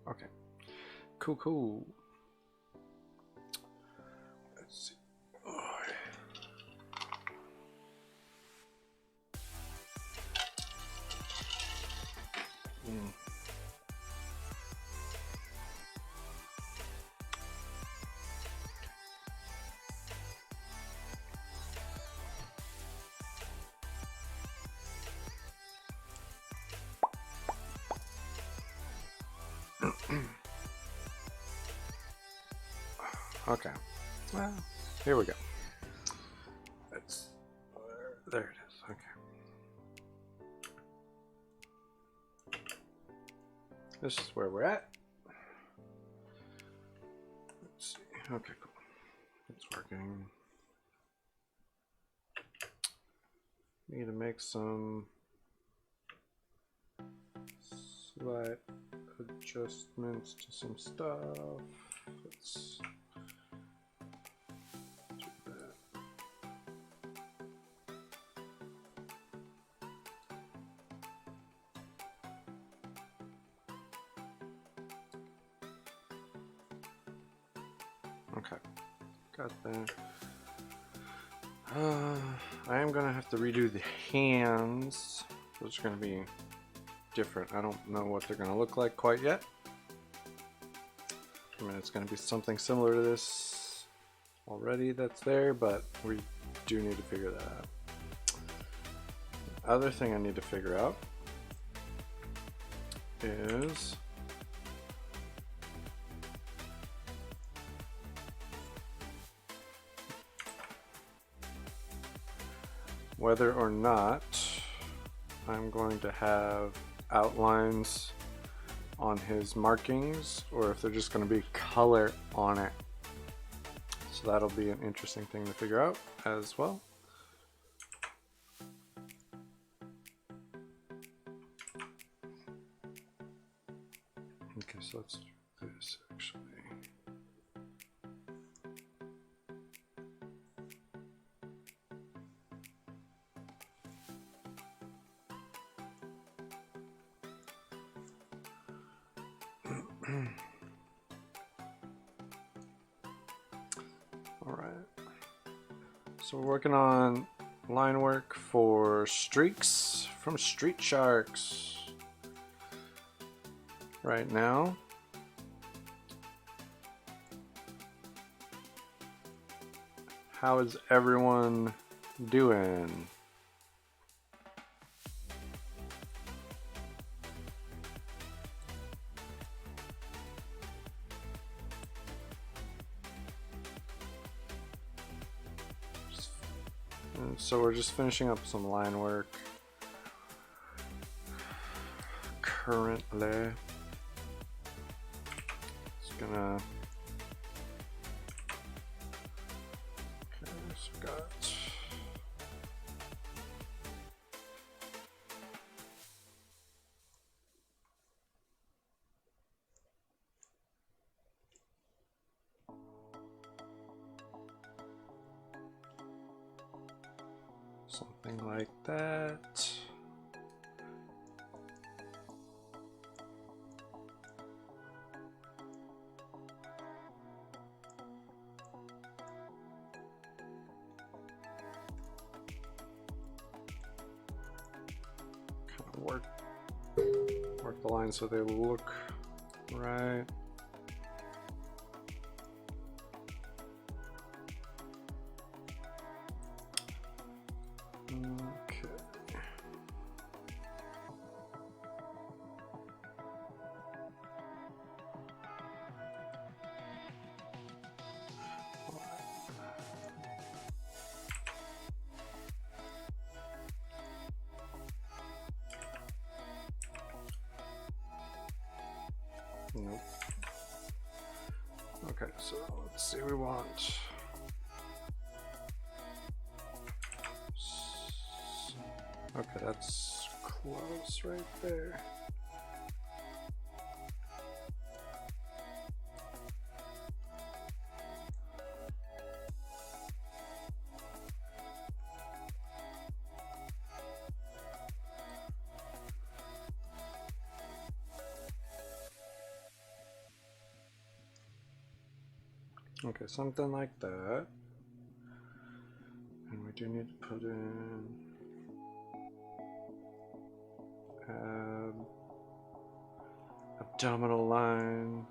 Okay, cool. Let's see. Okay, well, here we go. That's there it is. Okay, this is where we're at. Let's see. Okay, cool. It's working. Need to make some slight adjustments to some stuff. Let's do that. Okay, got that. I am gonna have to redo the hands. Those are gonna be different. I don't know what they're gonna look like quite yet. I mean, it's gonna be something similar to this already that's there, but we do need to figure that out. The other thing I need to figure out is whether or not I'm going to have outlines on his markings or if they're just going to be color on it. So that'll be an interesting thing to figure out as well. Okay, so let's do this actually. All right, so we're working on line work for Streex from Street Sharks right now. How is everyone doing? And so we're just finishing up some line work currently. Just gonna something like that. Kind of work the lines so they look right. Nope. Okay, so let's see, we want okay, that's close right there. Okay, something like that. And we do need to put in abdominal line.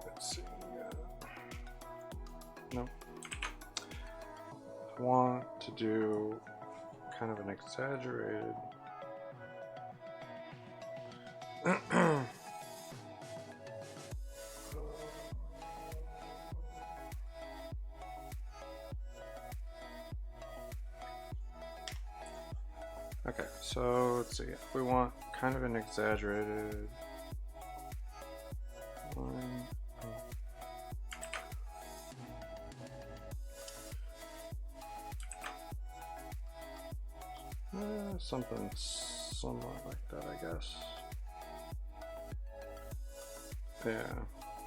Let's see. Nope. I want to do kind of an exaggerated. Okay, so let's see. We want kind of an exaggerated line. Something somewhat like that, I guess. Yeah,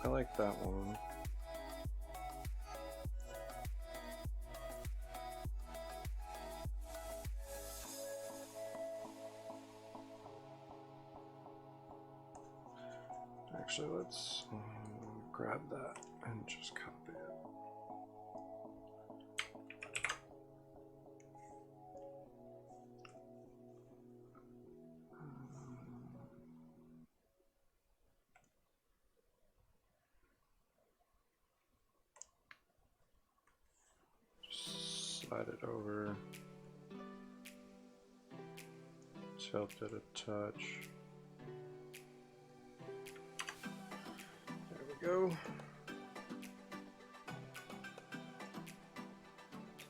I like that one. Actually, let's grab that and just copy it. Slide it over, tilt it a touch. There we go.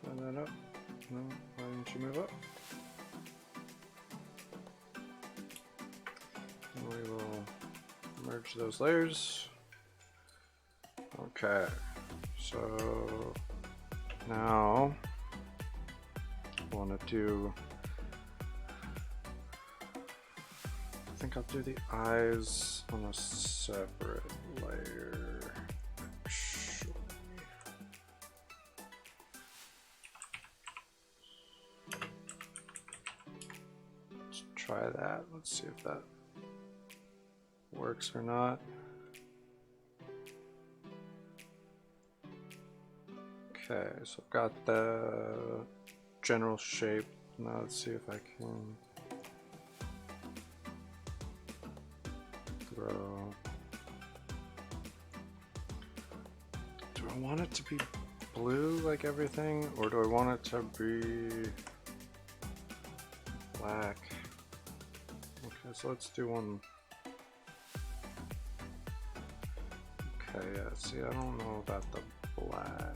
Stand that up. No, why didn't you move up? And we will merge those layers. Okay, so now I want to do, I think I'll do the eyes on a separate layer. Actually. Let's try that. Let's see if that works or not. Okay, so I've got the general shape. Now let's see if I can throw. Do I want it to be blue like everything, or do I want it to be black? Okay, so let's do one. Okay, yeah, see, I don't know about the black.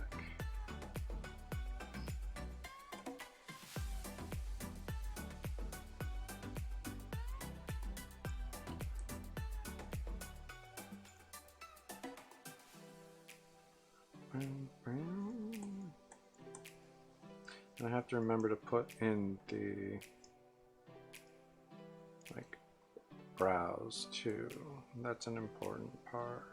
And I have to remember to put in the like brows too. That's an important part.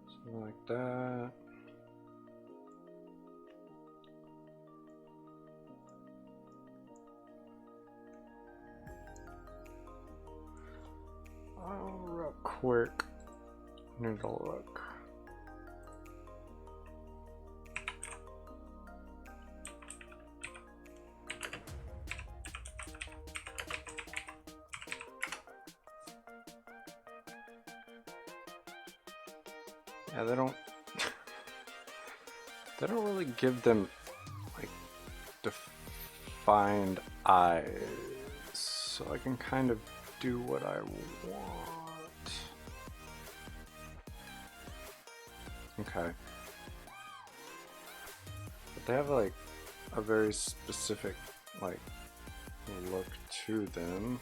Something like that. Real quick, need to look. Yeah, they don't really give them like defined eyes, so I can kind of do what I want. Okay. But they have like a very specific like look to them.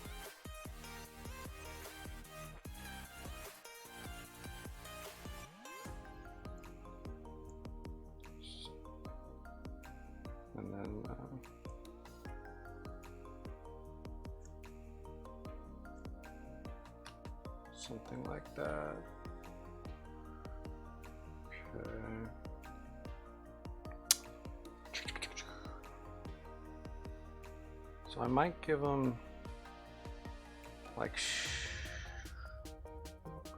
something like that. Okay. So I might give him like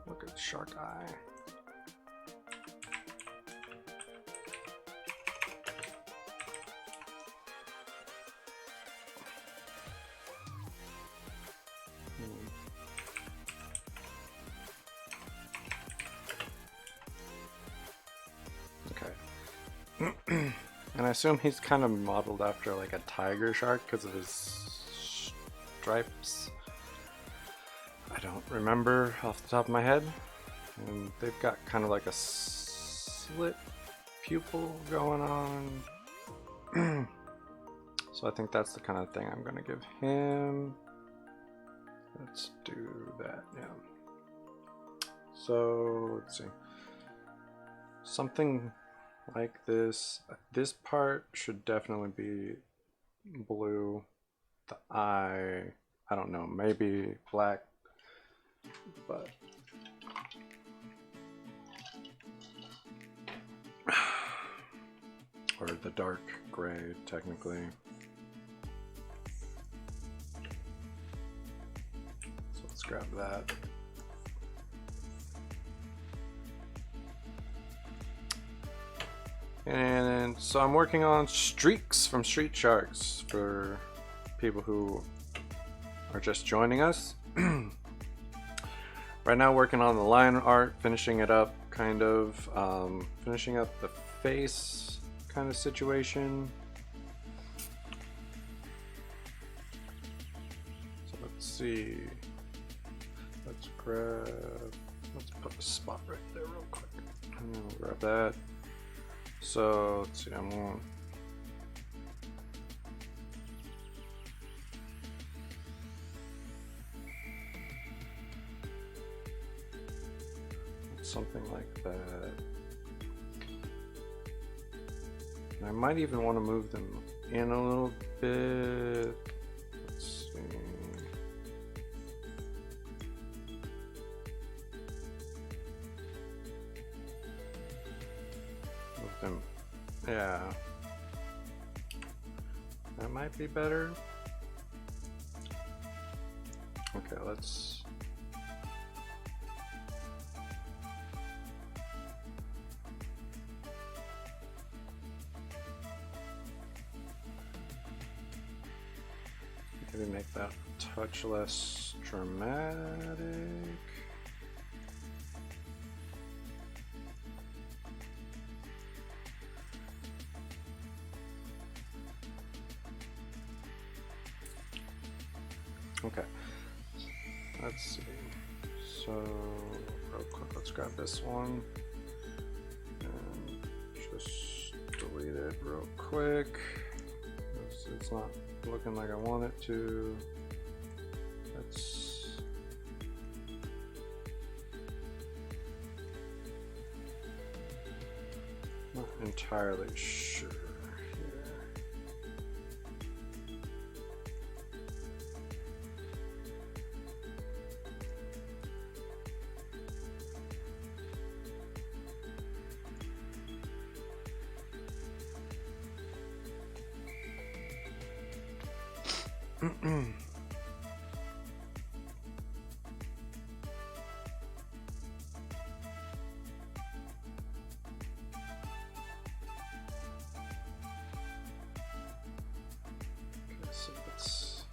look at shark eye. Okay. And I assume he's kind of modeled after like a tiger shark because of his stripes. I don't remember off the top of my head. And they've got kind of like a slit pupil going on. So I think that's the kind of thing I'm going to give him. Let's do that, yeah. So let's see. Something like this. This part should definitely be blue. The eye, I don't know, maybe black, but or the dark gray technically. So let's grab that. And so I'm working on Streex from Street Sharks for people who are just joining us. Right now working on the line art, finishing it up, kind of finishing up the face kind of situation. So let's see, let's put a spot right there real quick, and then we'll grab that. So let's see, I'm on. Something like that. And I might even want to move them in a little bit. Let's see. Move them. Yeah. That might be better. Okay, let's. Maybe make that a touch less dramatic. Okay, let's see. So real quick, let's grab this one and just delete it real quick. It's not looking like I want it to. That's not entirely sure here. So let's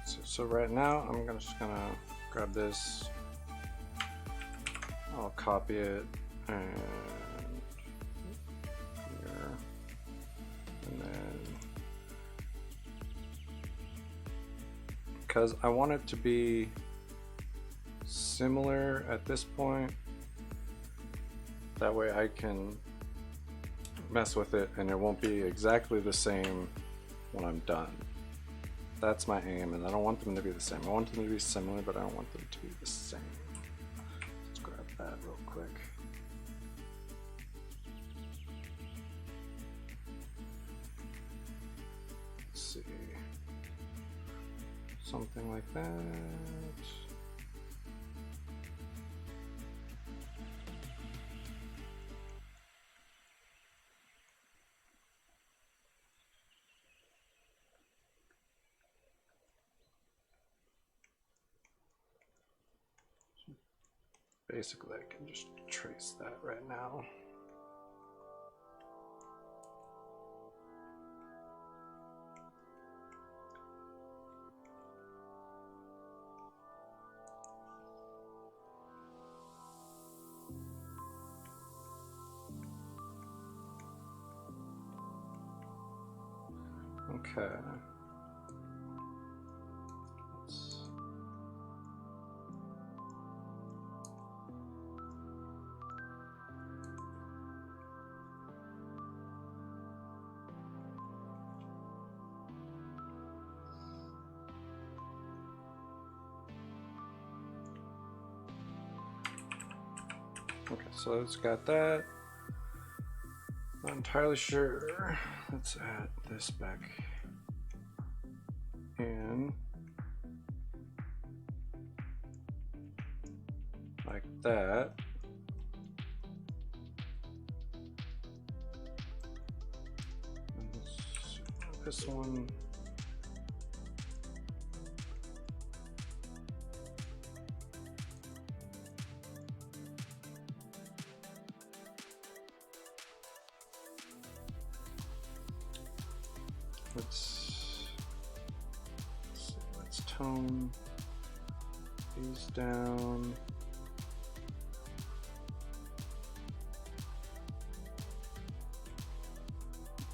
see. So right now I'm just gonna grab this, I'll copy it and here, and then because I want it to be similar at this point, that way I can mess with it and it won't be exactly the same when I'm done. That's my aim, and I don't want them to be the same. I want them to be similar, but I don't want them to be the same. Let's grab that real quick. something like that. Basically, I can just trace that right now. Okay. Okay, so it's got that. Not entirely sure. Let's add this back in like that. And this one. Let's tone these down.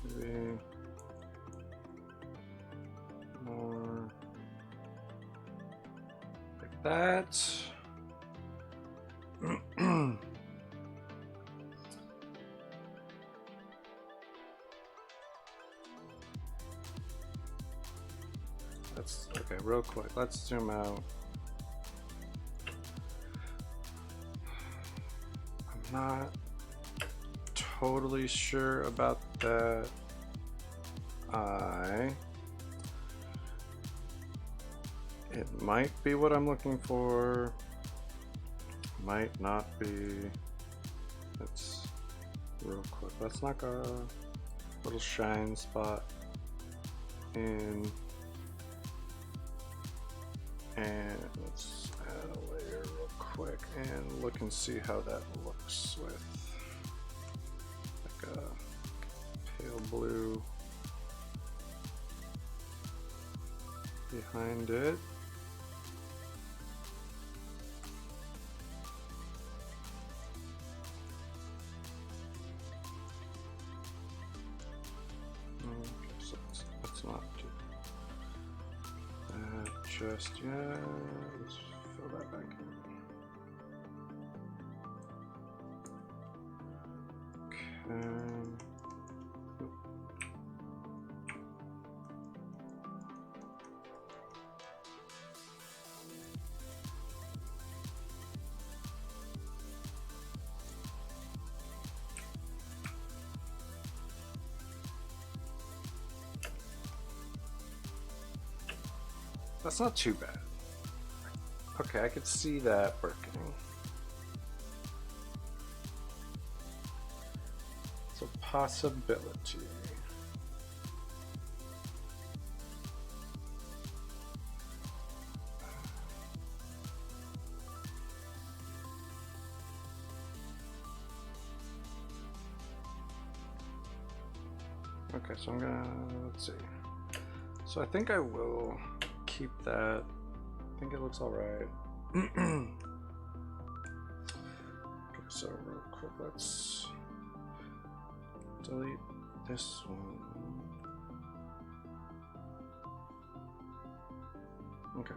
Maybe more like that. That's okay, real quick. Let's zoom out. I'm not totally sure about that. It might be what I'm looking for. Might not be. Let's real quick. Let's knock a little shine spot in. And let's add a layer real quick and look and see how that looks with like a pale blue behind it. Okay, so let's not do that just yet. Let's fill that back in. Okay. That's not too bad. Okay, I could see that working. It's a possibility. Okay, so I'm gonna, let's see. So I think I will keep that. I think it looks all right. Okay, so real quick, let's delete this one. Okay.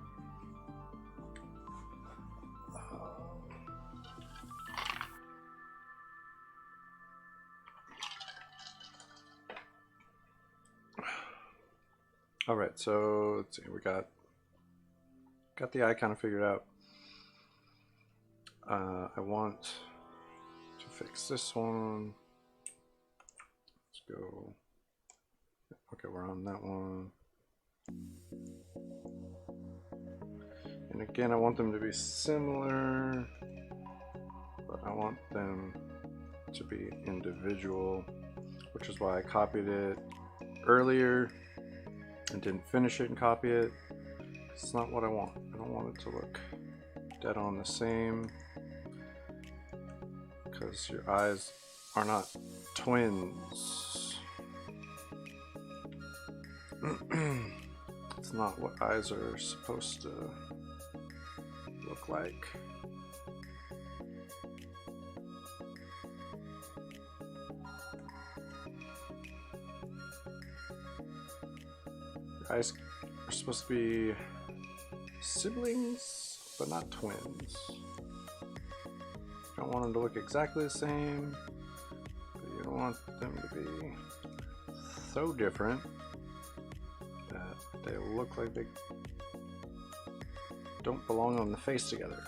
All right, so let's see. We got the eye kind of figured out. I want to fix this one. Let's go. Okay, we're on that one. And again, I want them to be similar, but I want them to be individual, which is why I copied it earlier and didn't finish it and copy it. It's not what I want. I don't want it to look dead on the same, because your eyes are not twins. It's not what eyes are supposed to look like. Your eyes are supposed to be siblings, but not twins. You don't want them to look exactly the same, but you don't want them to be so different that they look like they don't belong on the face together.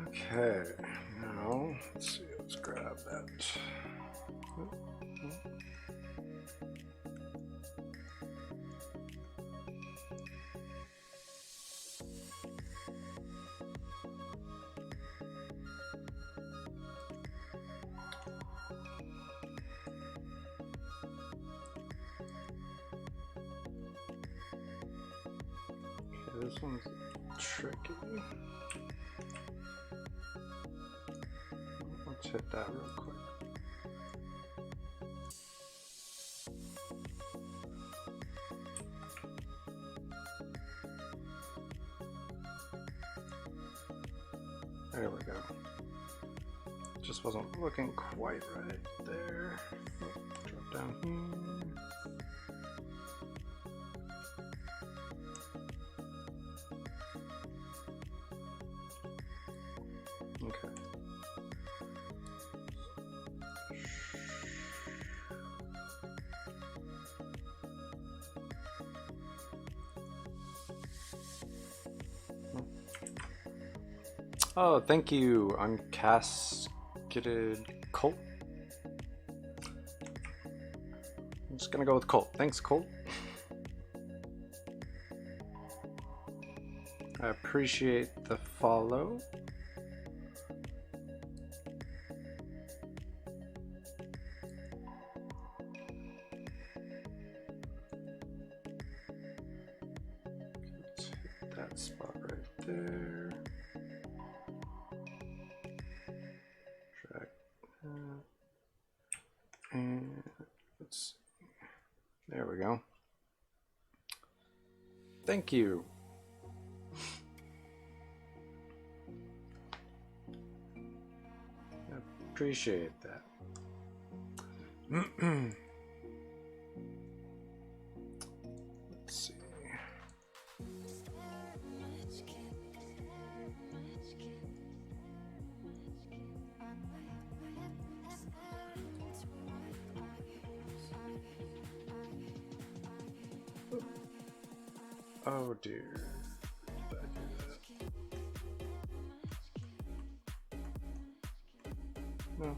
Okay, now let's see, let's grab that. Okay, this one's tricky. Let's hit that real quick. There we go. Just wasn't looking quite right there. Oh, drop down here. Okay. Oh, thank you, Uncasketed Colt. I'm just gonna go with Colt. Thanks, Colt. I appreciate the follow. Let's hit that spot right there. Drag that. And let's see. There we go. Thank you. I appreciate that. Let's see. Oh dear. Did I do that? No.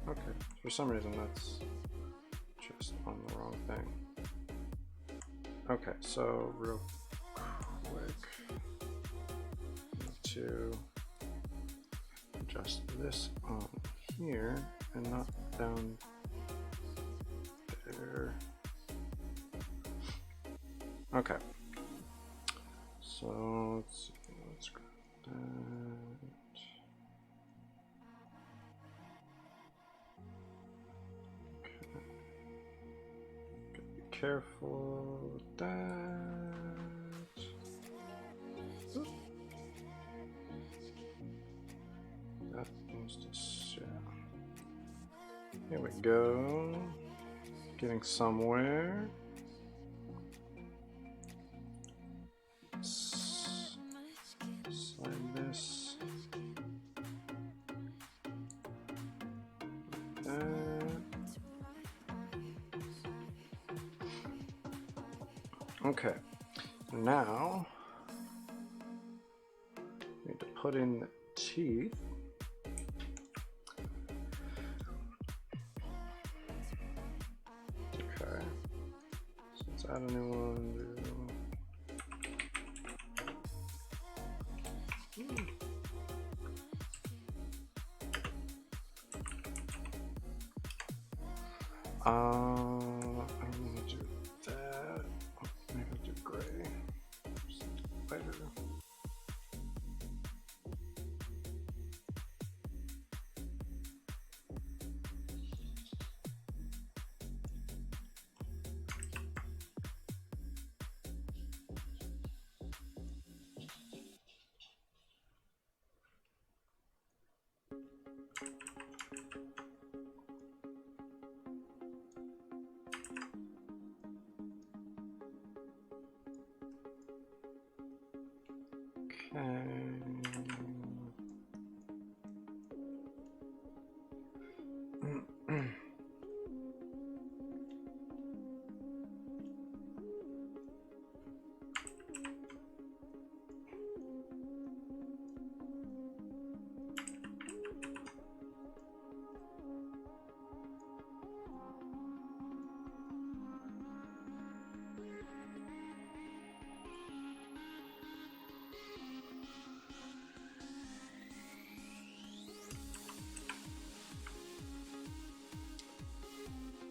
Okay. For some reason that's just on the wrong thing. Okay, so real quick, need to adjust this on here and not down there. Okay, so let's see, let's grab that. Okay, gotta be careful with that. Oop. That needs to share. Here we go, getting somewhere. slide this. Okay, now need to put in the teeth. Okay, so let's add a new one. I'm gonna do that. Maybe I'll do gray. Lighter.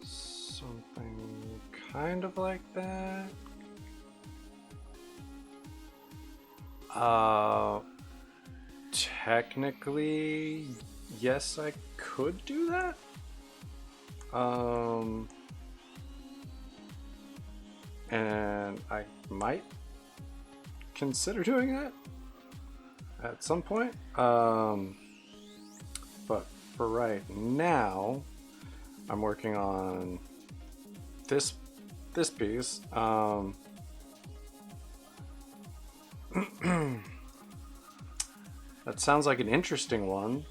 Something kind of like that. Technically, yes, I could do that. And I might consider doing that at some point. But for right now, I'm working on this piece. That sounds like an interesting one,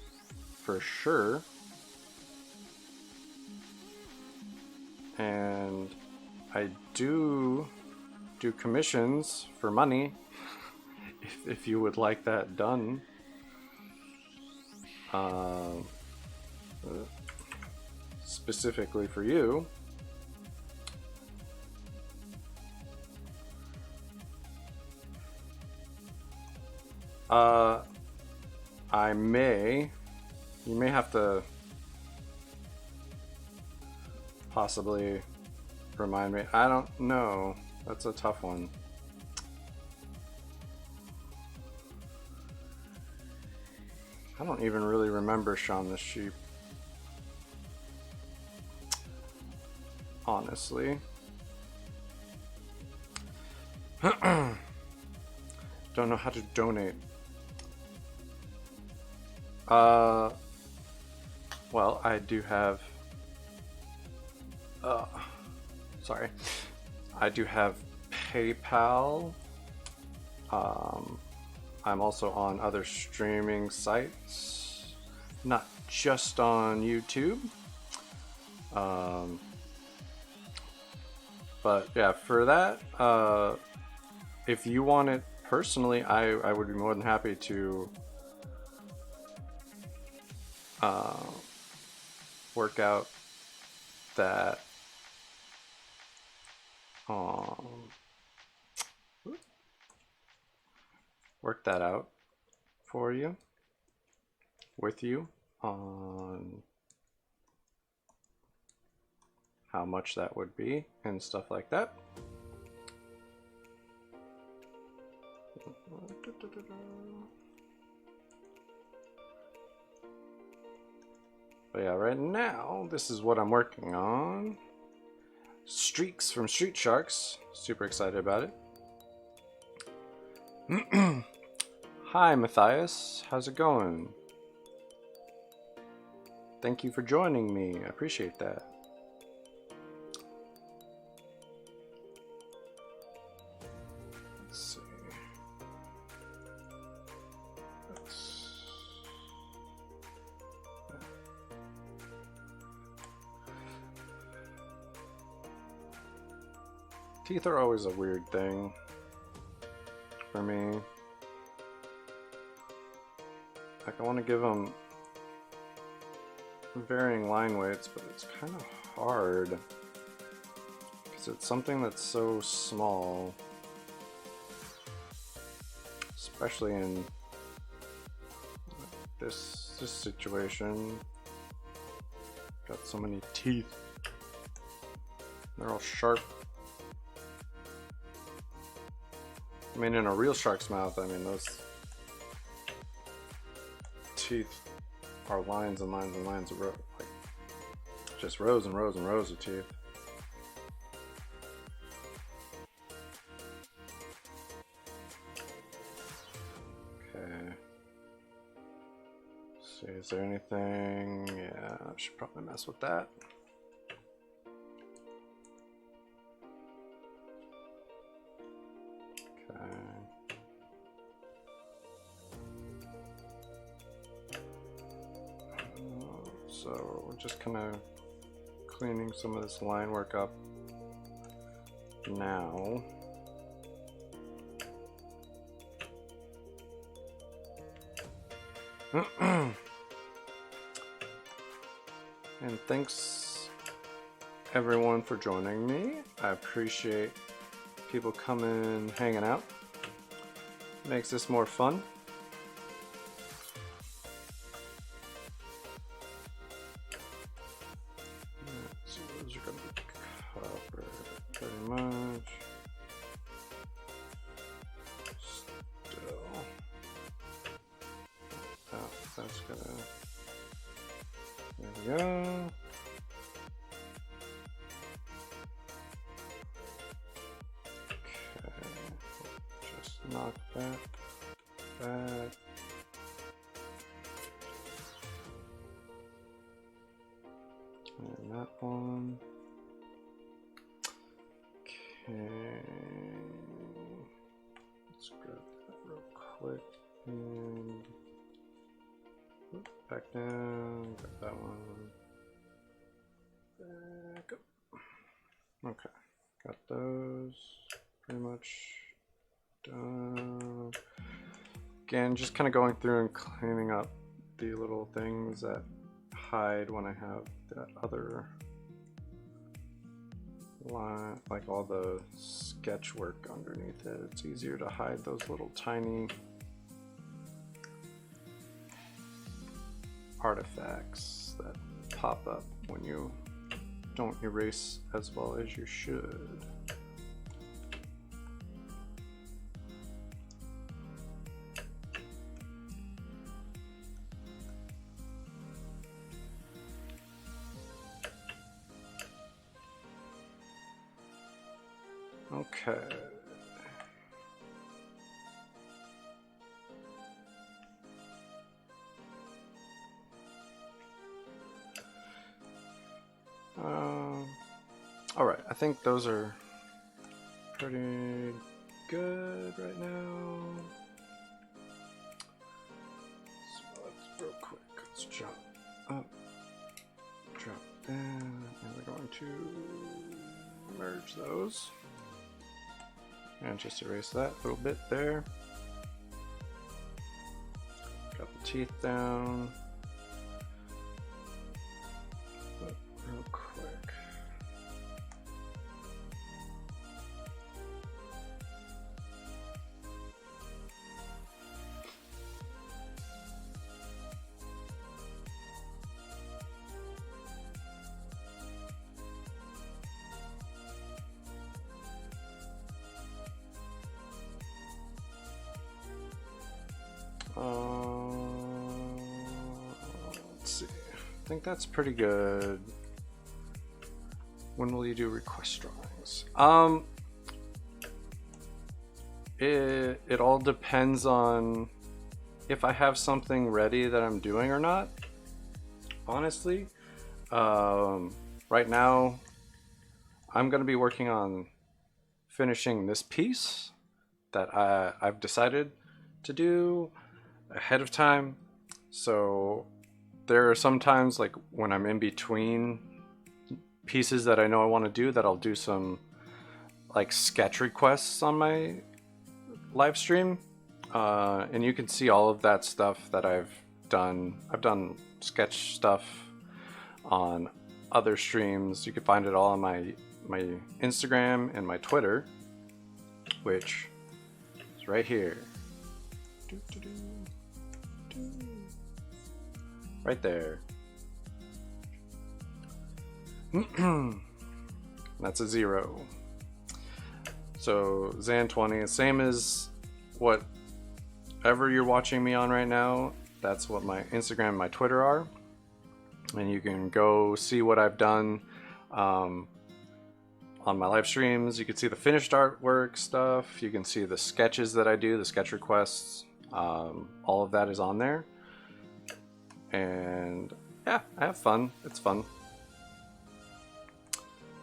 for sure. And I do commissions for money, if you would like that done. Specifically for you. You may have to possibly remind me. I don't know. That's a tough one. I don't even really remember Shaun the Sheep, honestly. Don't know how to donate. Well, I do have sorry. I do have PayPal. I'm also on other streaming sites, not just on YouTube. But yeah, for that, if you want it personally, I would be more than happy to work out that work that out for you, with you, on how much that would be and stuff like that. But yeah, right now, this is what I'm working on. Streex from Street Sharks. Super excited about it. Hi, Matthias. How's it going? Thank you for joining me. I appreciate that. Let's see. Teeth are always a weird thing for me. Like, I want to give them varying line weights, but it's kind of hard because it's something that's so small, especially in this situation. Got so many teeth. They're all sharp. I mean, in a real shark's mouth, I mean, those teeth are lines and lines and lines of like just rows and rows and rows of teeth. Okay. Let's see, is there anything? Yeah, I should probably mess with that. Okay. So we're just kind of cleaning some of this line work up now. And thanks everyone for joining me. I appreciate people coming, hanging out. Makes this more fun. So those are going to be covered pretty much. Still. Oh, that's gonna. There we go. Okay. Just knock that back. And that one. Okay. Let's grab that real quick and back down. Grab that one. Back up. Okay. Got those pretty much done. Again, just kind of going through and cleaning up the little things that hide when I have that other line, like all the sketch work underneath it. It's easier to hide those little tiny artifacts that pop up when you don't erase as well as you should. Okay. All right, I think those are pretty good right now. So let's real quick, let's jump up, drop down, and we're going to merge those. And just erase that little bit there. Got the teeth down. But real quick. Let's see. I think that's pretty good. When will you do request drawings? It all depends on if I have something ready that I'm doing or not. Honestly, right now I'm going to be working on finishing this piece that I've decided to do ahead of time. So there are some times, like when I'm in between pieces that I know I want to do, that I'll do some like sketch requests on my live stream, and you can see all of that stuff that I've done. I've done sketch stuff on other streams. You can find it all on my Instagram and my Twitter, which is right here. Right there. That's a 0. So Zann20, same as whatever you're watching me on right now, that's what my Instagram and my Twitter are. And you can go see what I've done on my live streams. You can see the finished artwork stuff. You can see the sketches that I do, the sketch requests. All of that is on there. And yeah, I have fun. It's fun.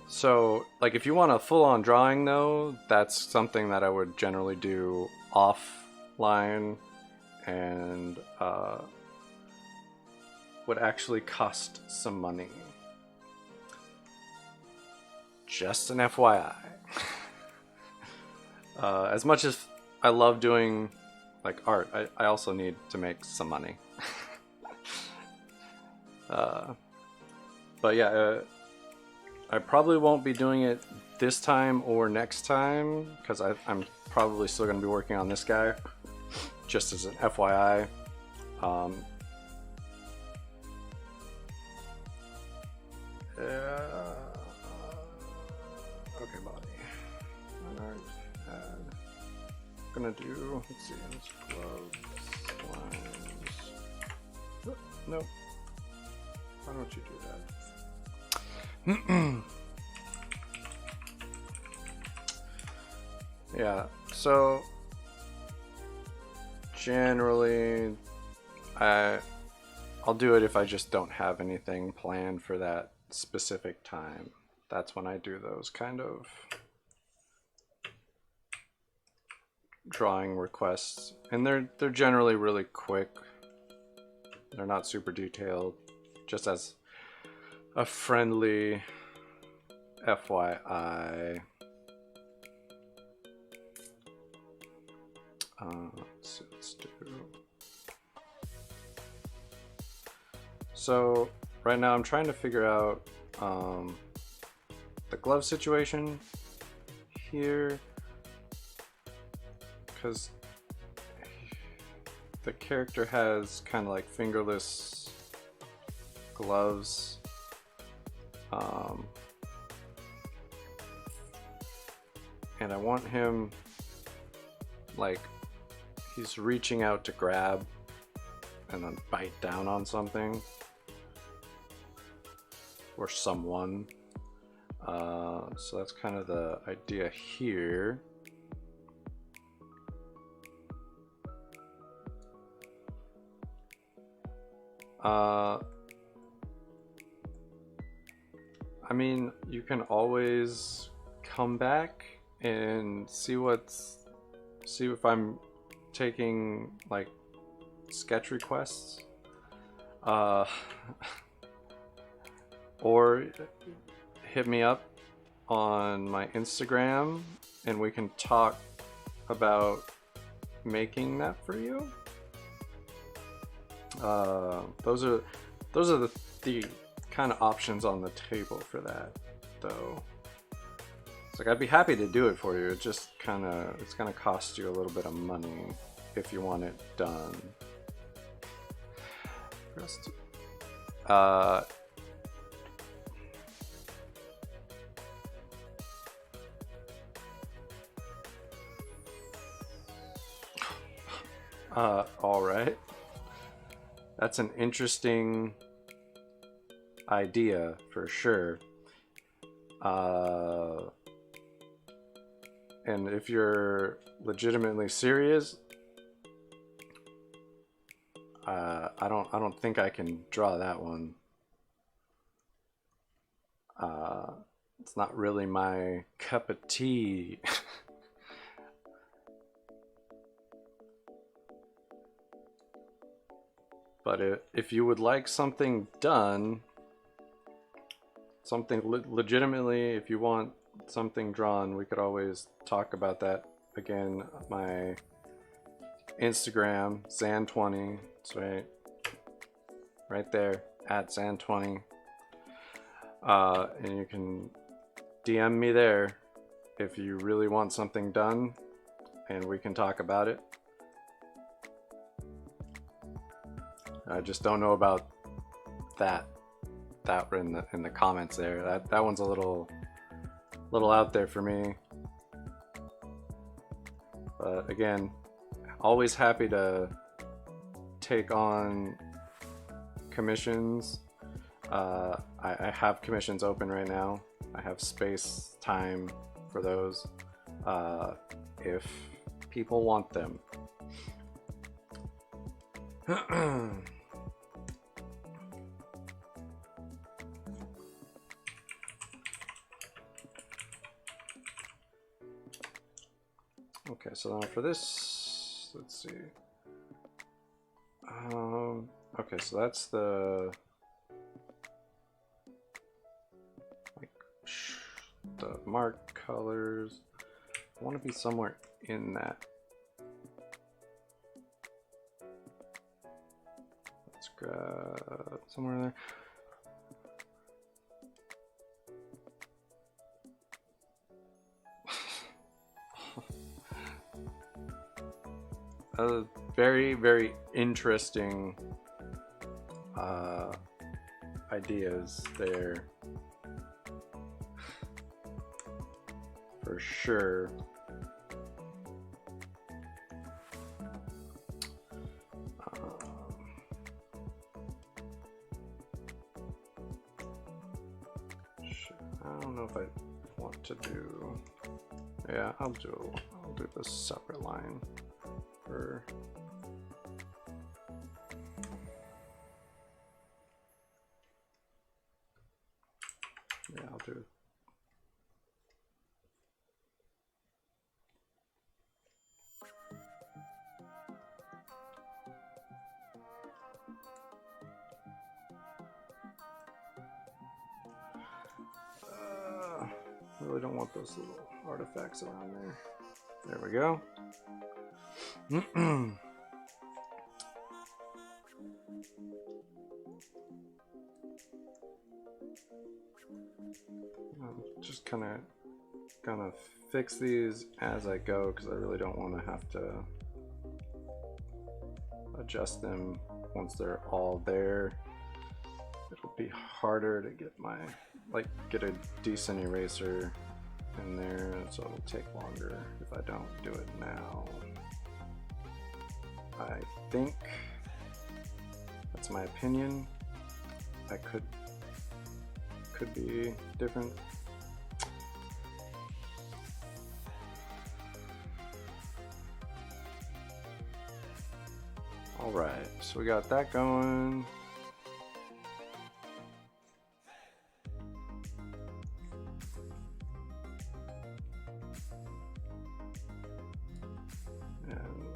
So, like, if you want a full-on drawing, though, that's something that I would generally do offline and would actually cost some money. Just an FYI. As much as I love doing, like, art, I also need to make some money. But yeah, I probably won't be doing it this time or next time, because I'm probably still going to be working on this guy, just as an FYI. Okay, body. I'm gonna do, let's see, gloves, lines. No. Why don't you do that? Yeah, so generally I'll do it if I just don't have anything planned for that specific time. That's when I do those kind of drawing requests, and they're generally really quick. They're not super detailed, just as a friendly FYI. Let's do. So right now I'm trying to figure out the glove situation here, because the character has kind of like fingerless gloves. And I want him, like, he's reaching out to grab and then bite down on something or someone. So that's kind of the idea here. I mean, you can always come back and see if I'm taking like sketch requests, or hit me up on my Instagram and we can talk about making that for you. Those are the kind of options on the table for that, though. It's like, I'd be happy to do it for you. It just it's gonna cost you a little bit of money if you want it done. All right. That's an interesting idea for sure. And if you're legitimately serious, I don't think I can draw that one. It's not really my cup of tea. But if you would like something done, something legitimately, if you want something drawn, we could always talk about that again. My Instagram, Zann20, it's right there at Zann20. And you can DM me there if you really want something done, and we can talk about it. I just don't know about that in the comments there. That one's a little out there for me. But again, always happy to take on commissions. I have commissions open right now. I have space, time for those if people want them. Okay, so now for this, let's see. Okay, so that's the mark colors. I want to be somewhere in that. Let's grab somewhere there. Very interesting ideas there for sure. I don't know if I want to do. Yeah, I'll do this separate line for. Yeah, I'll do it. Really don't want those little artifacts around there. There we go. I'm just kind of gonna fix these as I go because I really don't want to have to adjust them once they're all there. It'll be harder to get get a decent eraser in there, so it'll take longer if I don't do it now. I think that's my opinion. I could be different. All right, so we got that going.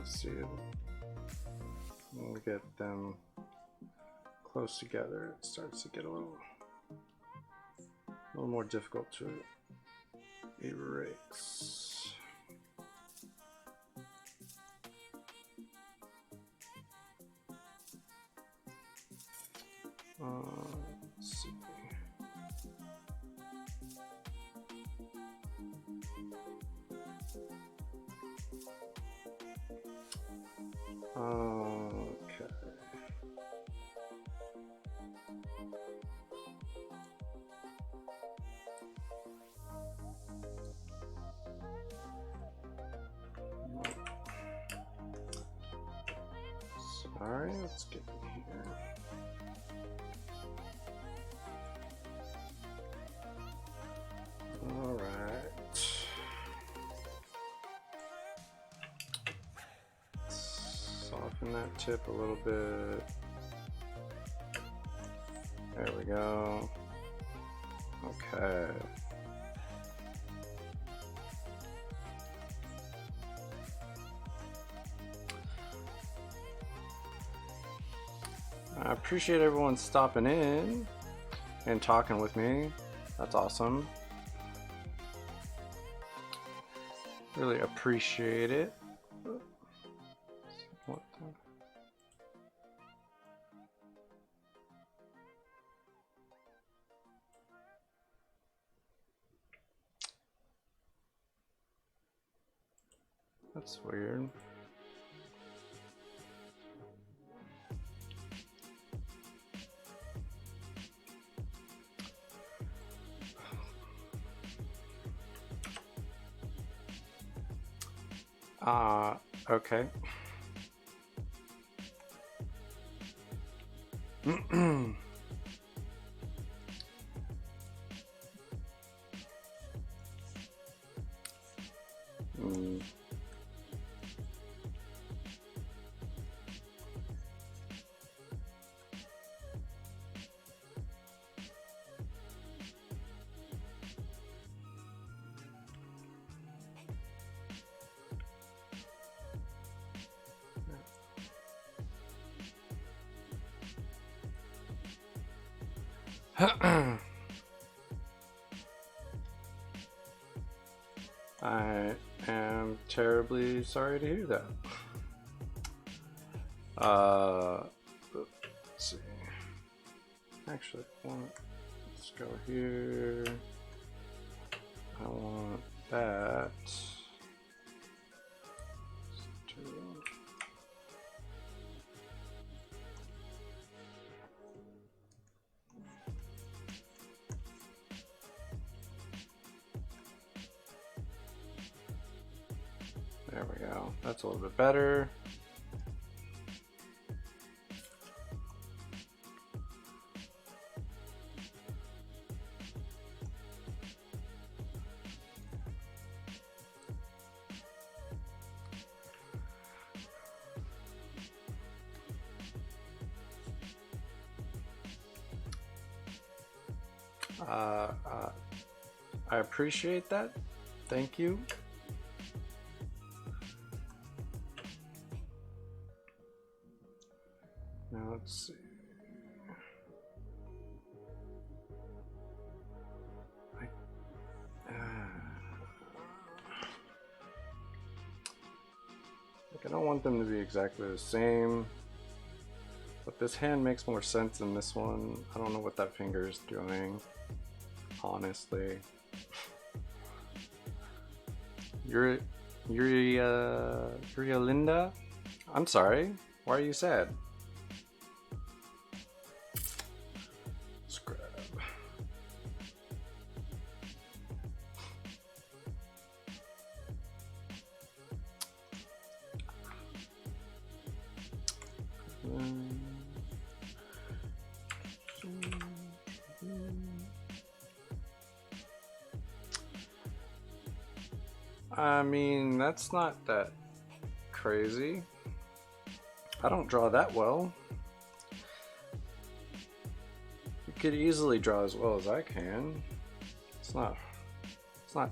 See, when we get them close together, it starts to get a little more difficult to erase. Let's see. Okay. Sorry, let's get in here. All right. Soften that tip a little bit. There we go. Okay. I appreciate everyone stopping in and talking with me. That's awesome. Really appreciate it. What the? That's weird. Okay. Mm. I am terribly sorry to hear that. Let's see. Actually, let's go here. I want that. There we go. That's a little bit better. I appreciate that. Thank you. Now let's see. I don't want them to be exactly the same, but this hand makes more sense than this one. I don't know what that finger is doing, honestly. Linda? I'm sorry. Why are you sad? Scrub. I mean, that's not that crazy. I don't draw that well. You could easily draw as well as I can. It's not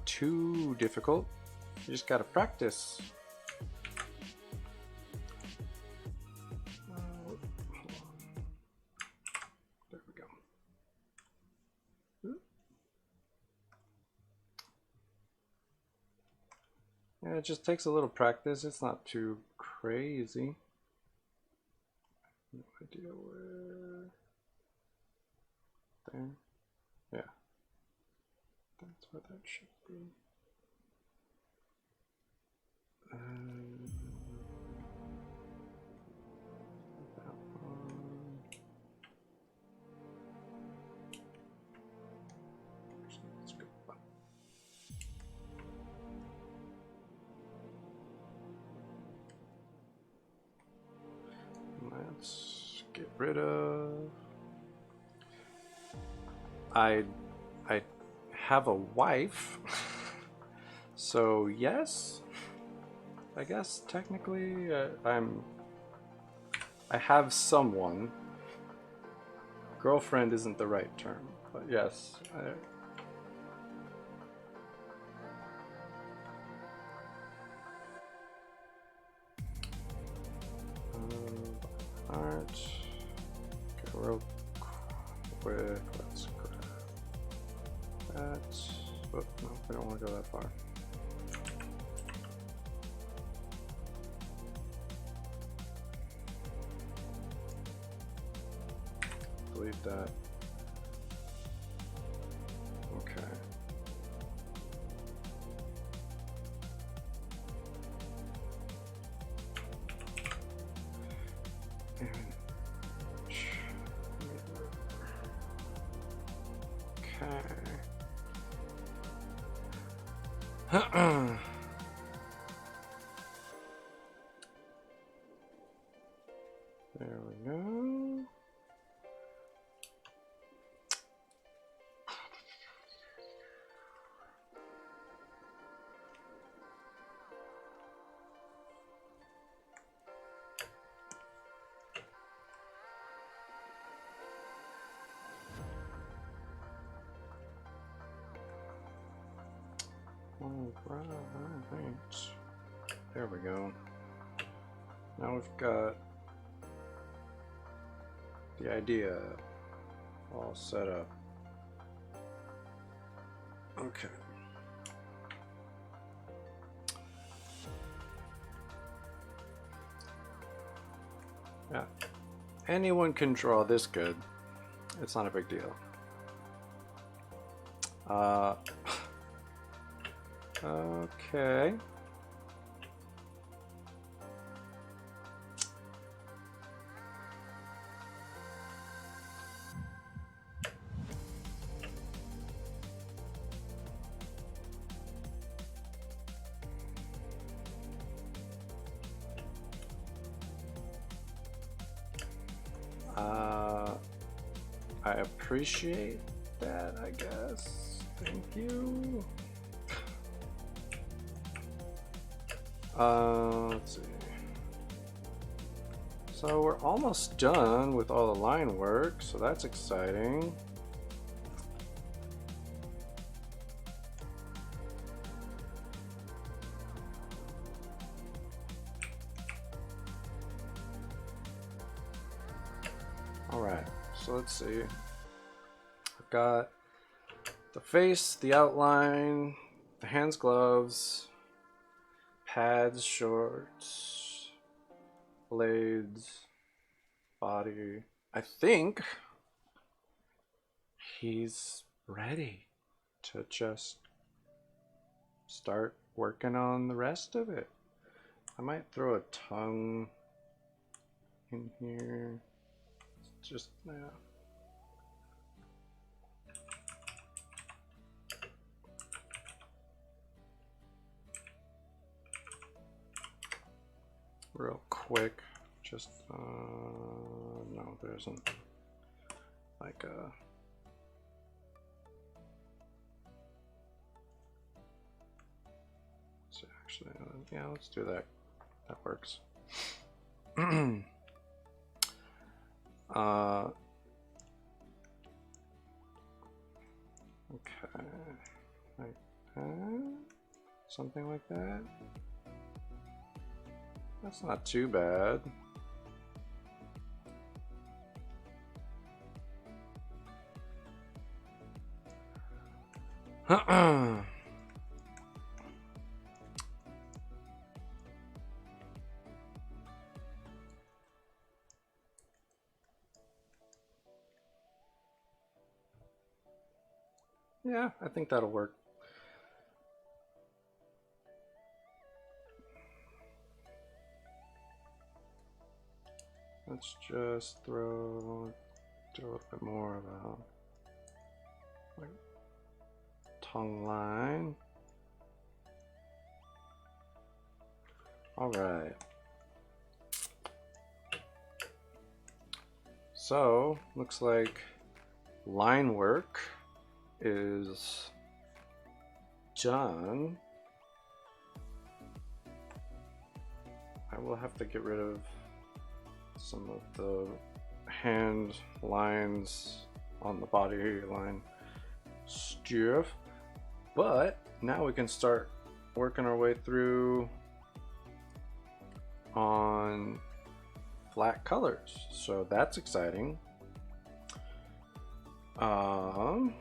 too difficult. You just gotta practice. There we go. Yeah, it just takes a little practice. It's not too crazy. No idea where. There. Yeah. That's where that should be. That one. Let's go. Let's get rid of. I have a wife, so yes, I guess technically I have someone. Girlfriend isn't the right term, but yes. Art. Go real quick. Let's grab that. Oh, no, we don't want to go that far. delete that. Okay. Okay. There we go. All right. There we go. Now we've got the idea all set up. Okay. Yeah. Anyone can draw this good. It's not a big deal. Okay. I appreciate that, I guess. Thank you. Let's see. So we're almost done with all the line work, so that's exciting. All right, so let's see. I've got the face, the outline, the hands, gloves, pads, shorts, blades, body. I think he's ready to just start working on the rest of it. I might throw a tongue in here. Just, yeah. Real quick, just, no, there isn't like a, so actually, yeah, let's do that. That works. Okay, like that, something like that. That's not too bad. Yeah, I think that'll work. Let's just do a little bit more of a like tongue line. All right. So looks like line work is done. I will have to get rid of some of the hand lines on the body line stuff, but now we can start working our way through on flat colors, so that's exciting. Let's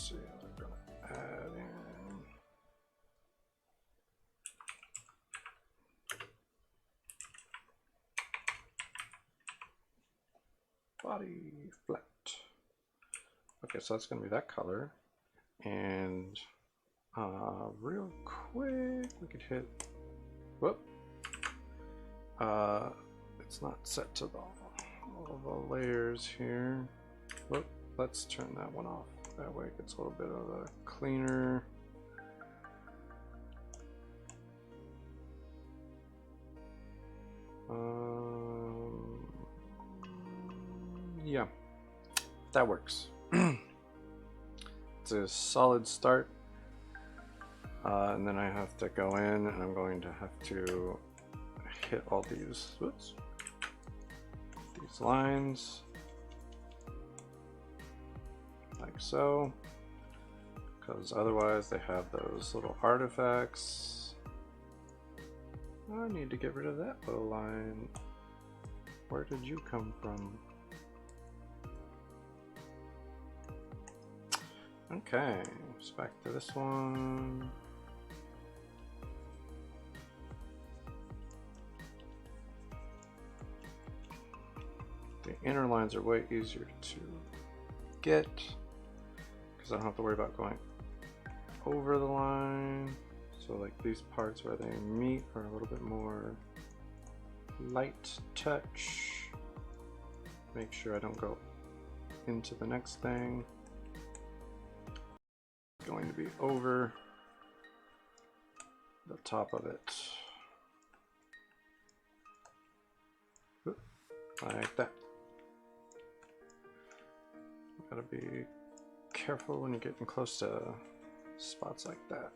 see, I'm gonna add in body flat. Okay, so that's gonna be that color. And real quick, we could hit, whoop. It's not set to all the layers here. Whoop, let's turn that one off. That way it gets a little bit of a cleaner. Yeah, that works. It's a solid start. And then I have to go in and I'm going to have to hit all these, whoops, these lines like so, because otherwise they have those little artifacts. I need to get rid of that little line. Where did you come from? Okay, let's back to this one. The inner lines are way easier to get because I don't have to worry about going over the line. So like these parts where they meet are a little bit more light touch. Make sure I don't go into the next thing. Going to be over the top of it. Like that. Gotta be careful when you're getting close to spots like that.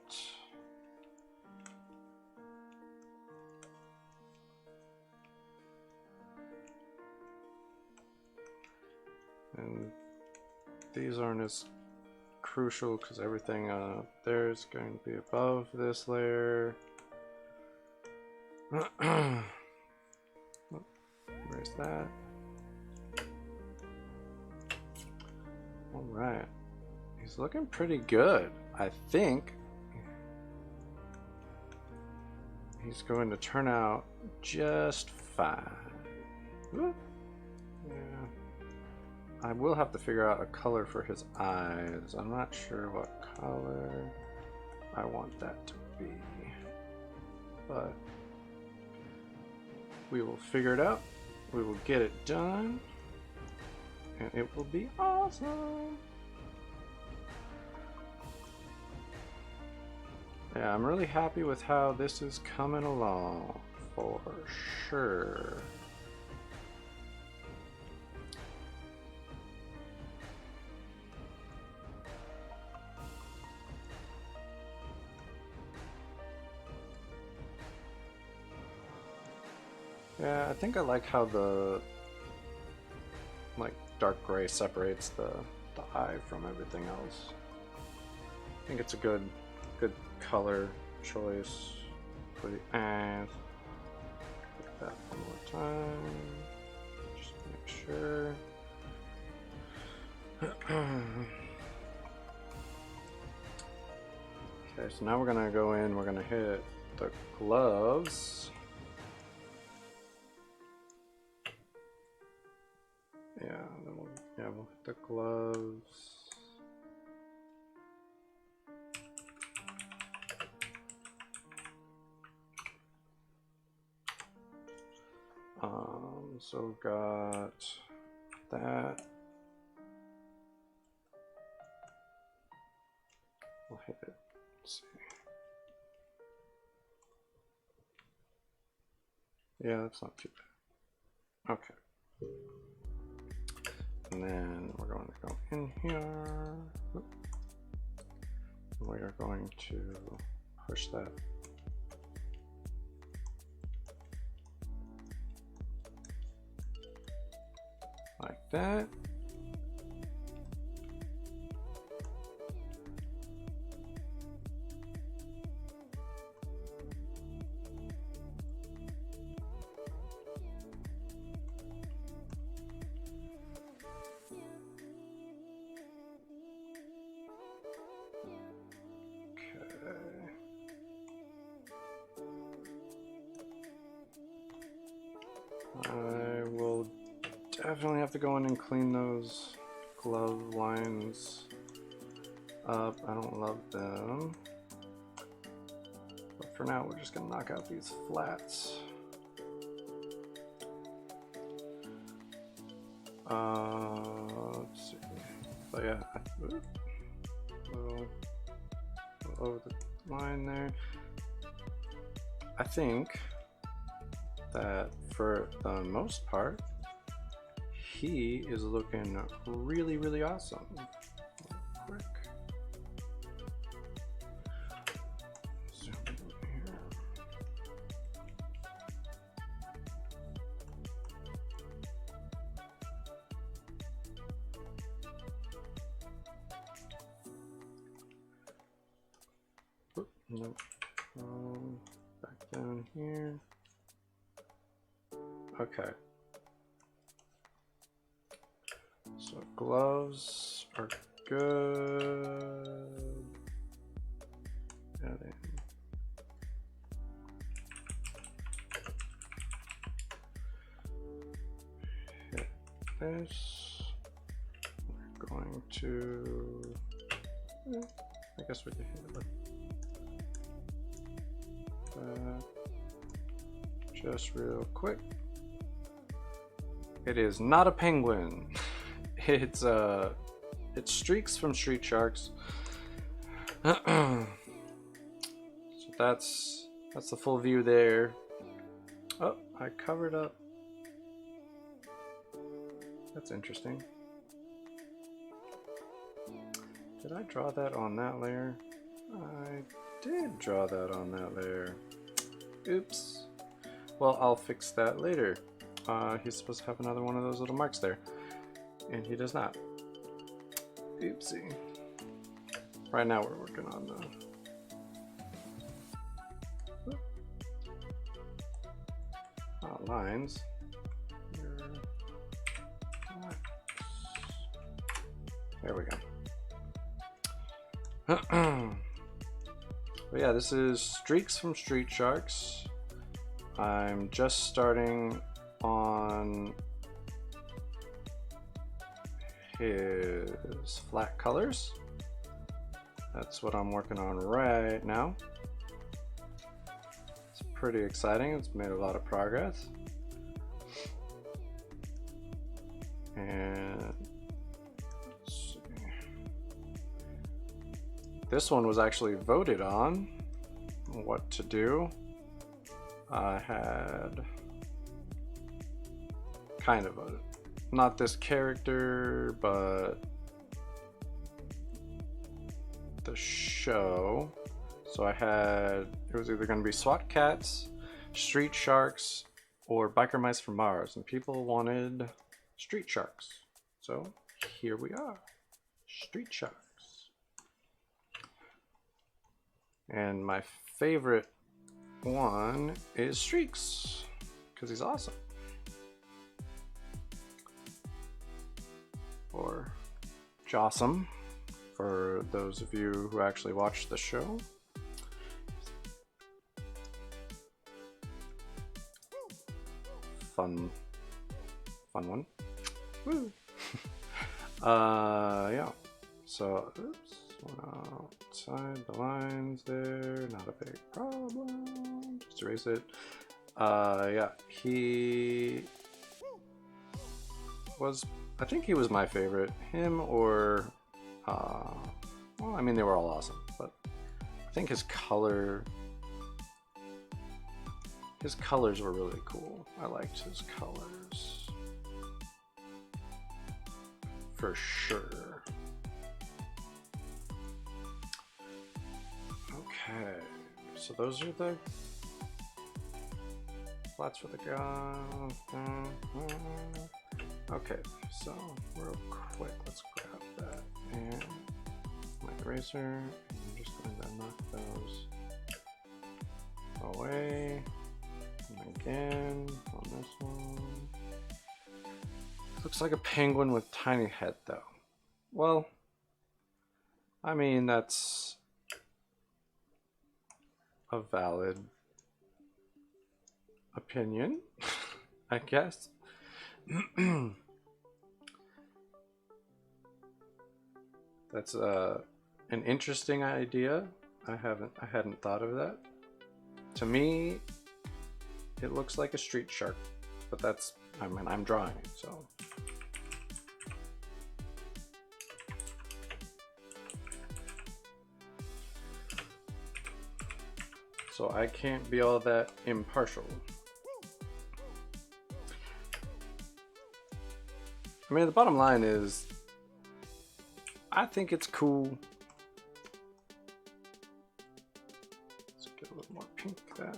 And these aren't as crucial because everything there is going to be above this layer. Where's that? All right, he's looking pretty good. I think he's going to turn out just fine. Whoop. Yeah. I will have to figure out a color for his eyes. I'm not sure what color I want that to be, but we will figure it out. We will get it done, and it will be awesome. Yeah, I'm really happy with how this is coming along, for sure. Yeah, I think I like how the dark gray separates the eye from everything else. I think it's a good color choice for the eyes. Put that one more time, just to make sure. Okay, so now we're gonna go in. We're gonna hit the gloves. Yeah, then we'll hit the gloves. So we've got that. We'll hit it. Let's see. Yeah, that's not too bad. Okay. And then we're going to go in here. We are going to push that like that. I will definitely have to go in and clean those glove lines up. I don't love them. But for now, we're just gonna knock out these flats. Let's see. But yeah, little over the line there. I think that for the most part, he is looking really, really awesome. Real quick. Zoom in here. Oop, nope. Back down here. Okay. So gloves are good. And then hit this. We're going to, I guess we can hit it with that just real quick. It is not a penguin. It's Streex from Street Sharks. So that's the full view there. Oh, I covered up. That's interesting. Did I draw that on that layer? I did draw that on that layer. Oops. Well, I'll fix that later. He's supposed to have another one of those little marks there, and he does not. Oopsie. Right now we're working on the lines. There we go. But yeah, this is Streex from Street Sharks. I'm just starting on his flat colors. That's what I'm working on right now. It's pretty exciting. It's made a lot of progress. And let's see. This one was actually voted on what to do. I had kind of voted. Not this character, but the show. So I had, it was either going to be SWAT Cats, Street Sharks, or Biker Mice from Mars, and people wanted Street Sharks. So here we are, Street Sharks. And my favorite one is Streex, because he's awesome. Or Jossum, for those of you who actually watch the show. Fun one. Woo! Yeah. So, oops, went outside the lines there. Not a big problem. Just erase it. Yeah, he was. I think he was my favorite. Him or, well, I mean, they were all awesome, but I think his colors were really cool. I liked his colors. For sure. Okay, so those are the flats for the gun. Okay, so real quick, let's grab that and my eraser, and I'm just going to knock those away. And again on this one. Looks like a penguin with tiny head though. Well, I mean, that's a valid opinion, I guess. That's an interesting idea. I hadn't thought of that. To me, it looks like a street shark, but that's, I mean, I'm drawing it, so. So I can't be all that impartial. I mean, the bottom line is, I think it's cool. Let's get a little more pink there.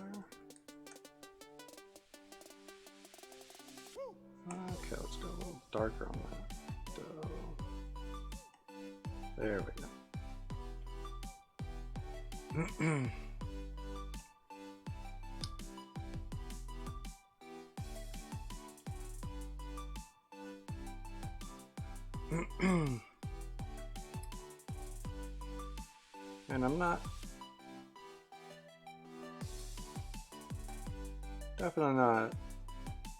Okay, let's go a little darker on that. There we go. And I'm definitely not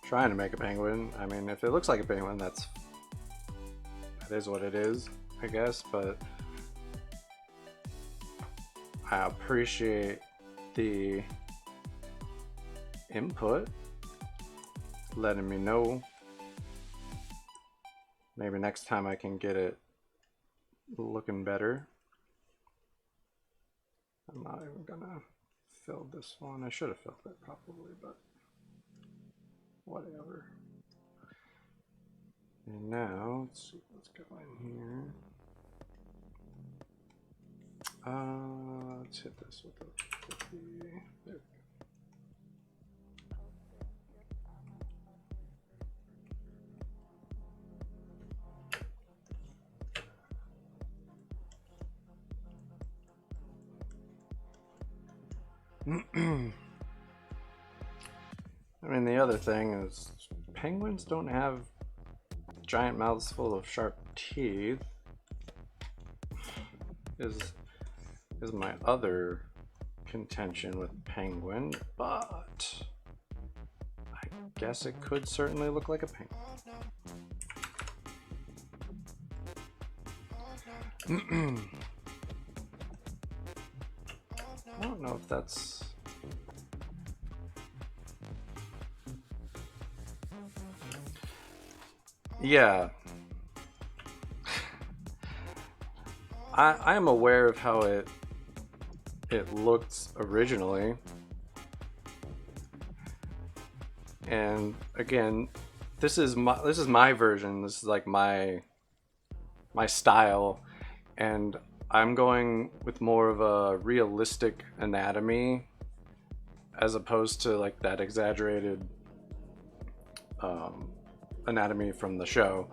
trying to make a penguin. I mean, if it looks like a penguin, that is what it is, I guess, but I appreciate the input, letting me know. Maybe next time I can get it looking better. I'm not even gonna fill this one. I should have filled it probably, but whatever. And now, let's see what's going here. Let's hit this with the there we go. I mean, the other thing is penguins don't have giant mouths full of sharp teeth. Is my other contention with penguin, but I guess it could certainly look like a penguin. I don't know if that's... Yeah. I am aware of how it looked originally. And again, this is my version. This is like my style, and I'm going with more of a realistic anatomy as opposed to like that exaggerated anatomy from the show.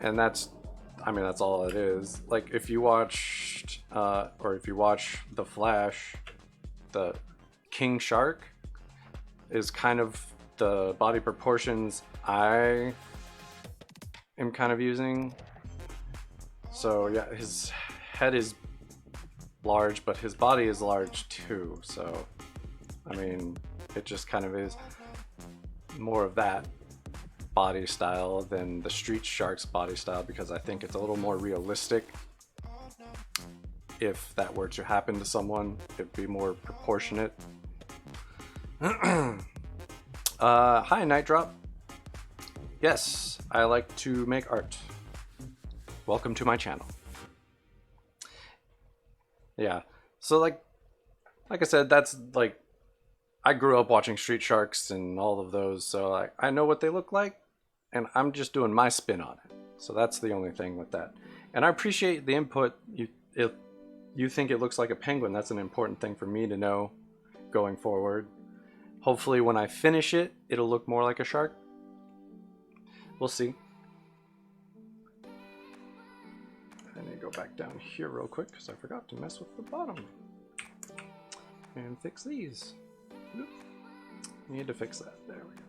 And that's, I mean, that's all it is. Like if you watched or if you watch The Flash, the King Shark is kind of the body proportions I am kind of using. So yeah, his head is large, but his body is large too. So, I mean, it just kind of is more of that body style than the Street Shark's body style, because I think it's a little more realistic. If that were to happen to someone, it'd be more proportionate. Hi, Night Drop. Yes, I like to make art. Welcome to my channel. Yeah, so like I said, that's like, I grew up watching Street Sharks and all of those, so like I know what they look like, and I'm just doing my spin on it. So that's the only thing with that. And I appreciate the input. If you think it looks like a penguin, that's an important thing for me to know going forward. Hopefully when I finish it, it'll look more like a shark. We'll see. I need to go back down here real quick because I forgot to mess with the bottom. And fix these. Oop. Need to fix that. There we go.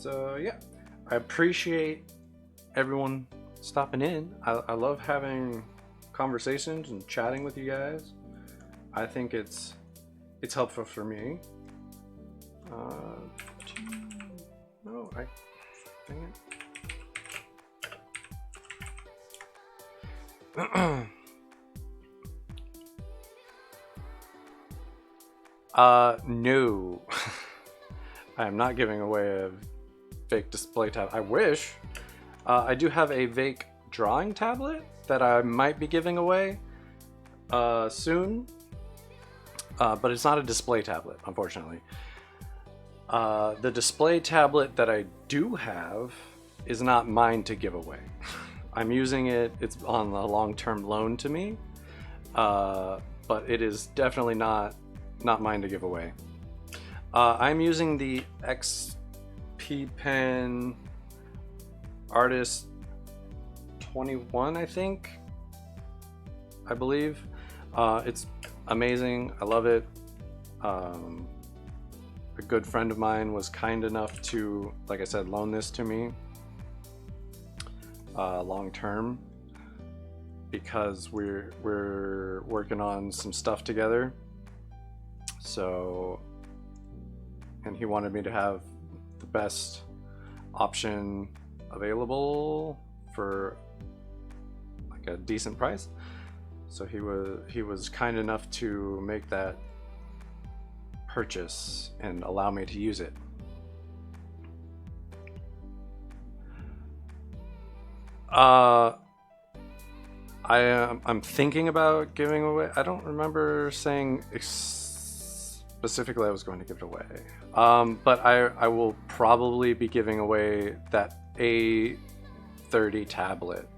So yeah, I appreciate everyone stopping in. I love having conversations and chatting with you guys. I think it's helpful for me. No, dang it. No. I am not giving away a fake display tablet. I wish. I do have a fake drawing tablet that I might be giving away soon. But it's not a display tablet, unfortunately. The display tablet that I do have is not mine to give away. I'm using it, it's on a long-term loan to me, but it is definitely not mine to give away. I'm using the XP Pen Artist 21, I believe. It's amazing. I love it. A good friend of mine was kind enough to, like I said, loan this to me long term because we're working on some stuff together. So, and he wanted me to have the best option available for like a decent price. So he was kind enough to make that purchase and allow me to use it. I'm thinking about giving away. I don't remember saying specifically I was going to give it away. But I will probably be giving away that A30 tablet.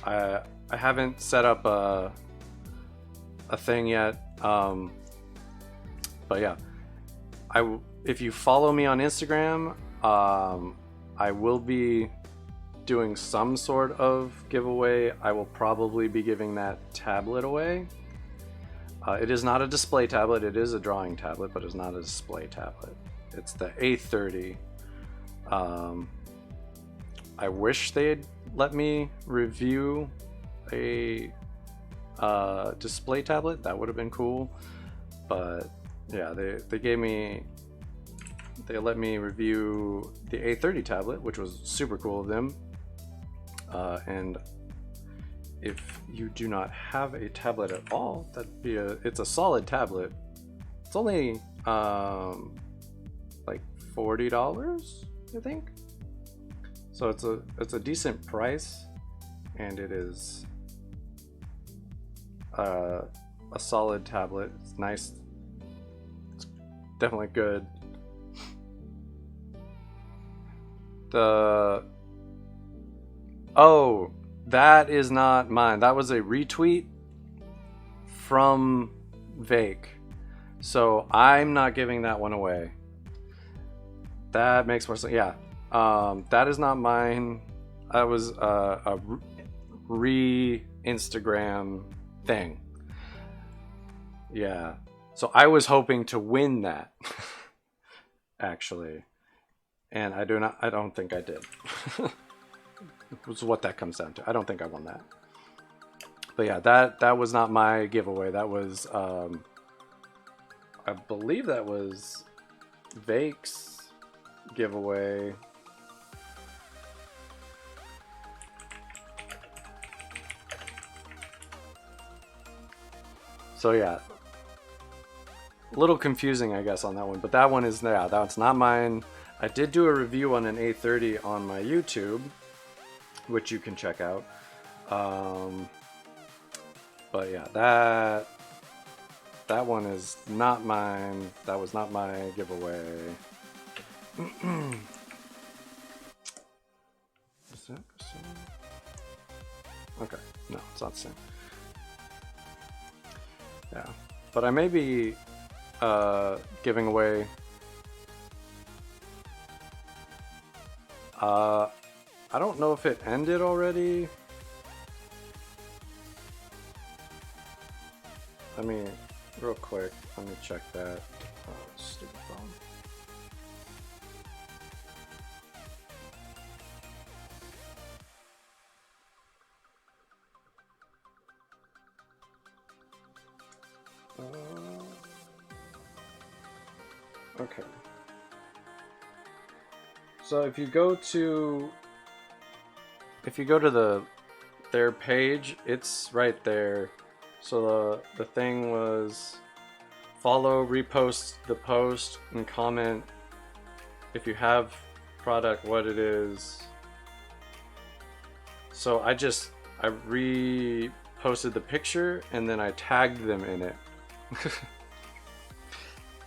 I haven't set up a thing yet, but yeah, if you follow me on Instagram, I will be doing some sort of giveaway. I will probably be giving that tablet away. It is not a display tablet, it is a drawing tablet, but it's not a display tablet. It's the A30. I wish they'd let me review a display tablet. That would have been cool, but yeah, they let me review the A30 tablet, which was super cool of them. And if you do not have a tablet at all, it's a solid tablet. It's only like $40, I think. So it's a decent price, and it is a solid tablet. It's nice. It's definitely good. Oh, that is not mine. That was a retweet from Vake. So I'm not giving that one away. That makes more sense. Yeah. That is not mine. That was a re-Instagram thing. Yeah. So I was hoping to win that, actually. And I don't think I did. Which is what that comes down to. I don't think I won that. But yeah, that was not my giveaway. That was, I believe that was Vake's giveaway. So yeah, a little confusing, I guess, on that one. But that one is, yeah, that's not mine. I did do a review on an A30 on my YouTube, which you can check out. But yeah, that one is not mine. That was not my giveaway. Is that the same? Okay, no, it's not the same. Yeah, but I may be giving away I don't know if it ended already. Let me, real quick, let me check that. Oh, stupid phone. Okay. So if you go to their page, it's right there. So the thing was follow, repost the post, and comment if you have product, what it is. So I reposted the picture and then I tagged them in it.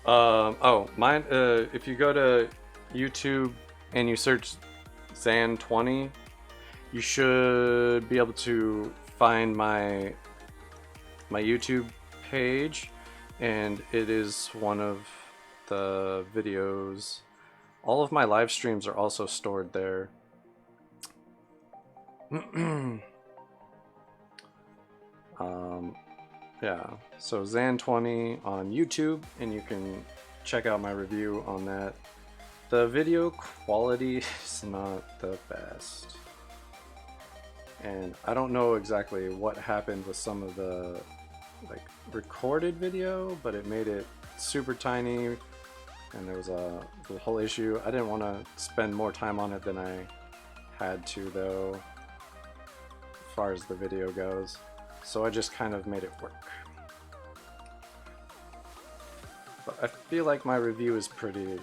Oh, mine. If you go to YouTube and you search Zann20, you should be able to find my YouTube page, and it is one of the videos. All of my live streams are also stored there. Yeah, so Zann20 on YouTube, and you can check out my review on that. The video quality is not the best, and I don't know exactly what happened with some of the recorded video, but it made it super tiny, and there was the whole issue. I didn't want to spend more time on it than I had to, though, as far as the video goes. So I just kind of made it work. But I feel like my review is pretty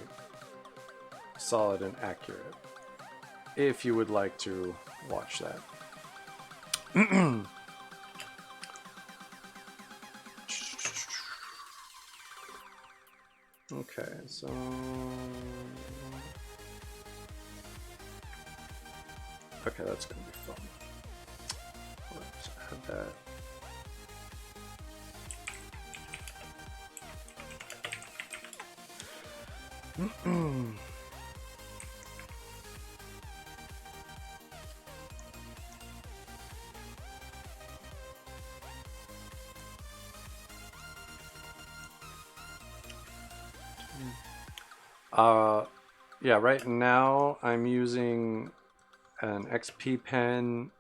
solid and accurate, if you would like to watch that. Okay, so okay, that's gonna be fun. Let's add that. Yeah, right now I'm using an XP pen,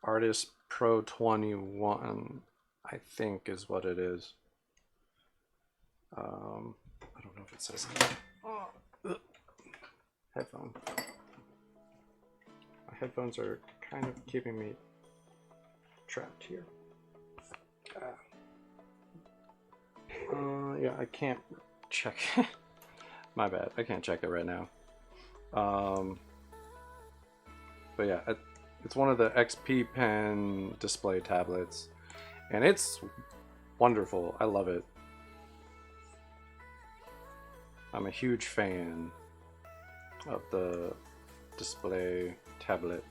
Artist Pro 21, I think is what it is. I don't know if it says headphone. My headphones are kind of keeping me trapped here. Yeah, I can't check. My bad, I can't check it right now. But yeah, it's one of the XP pen display tablets, and it's wonderful. I love it. I'm a huge fan of the display tablet.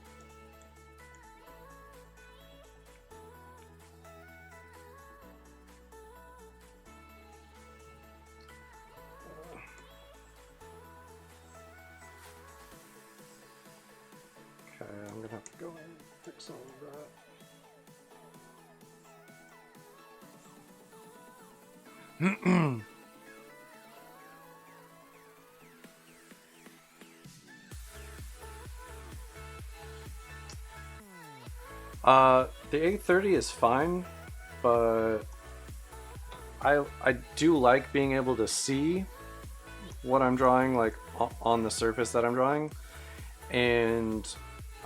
Okay, I'm gonna have to go and fix all of that. The 830 is fine, but I do like being able to see what I'm drawing, like on the surface that I'm drawing, and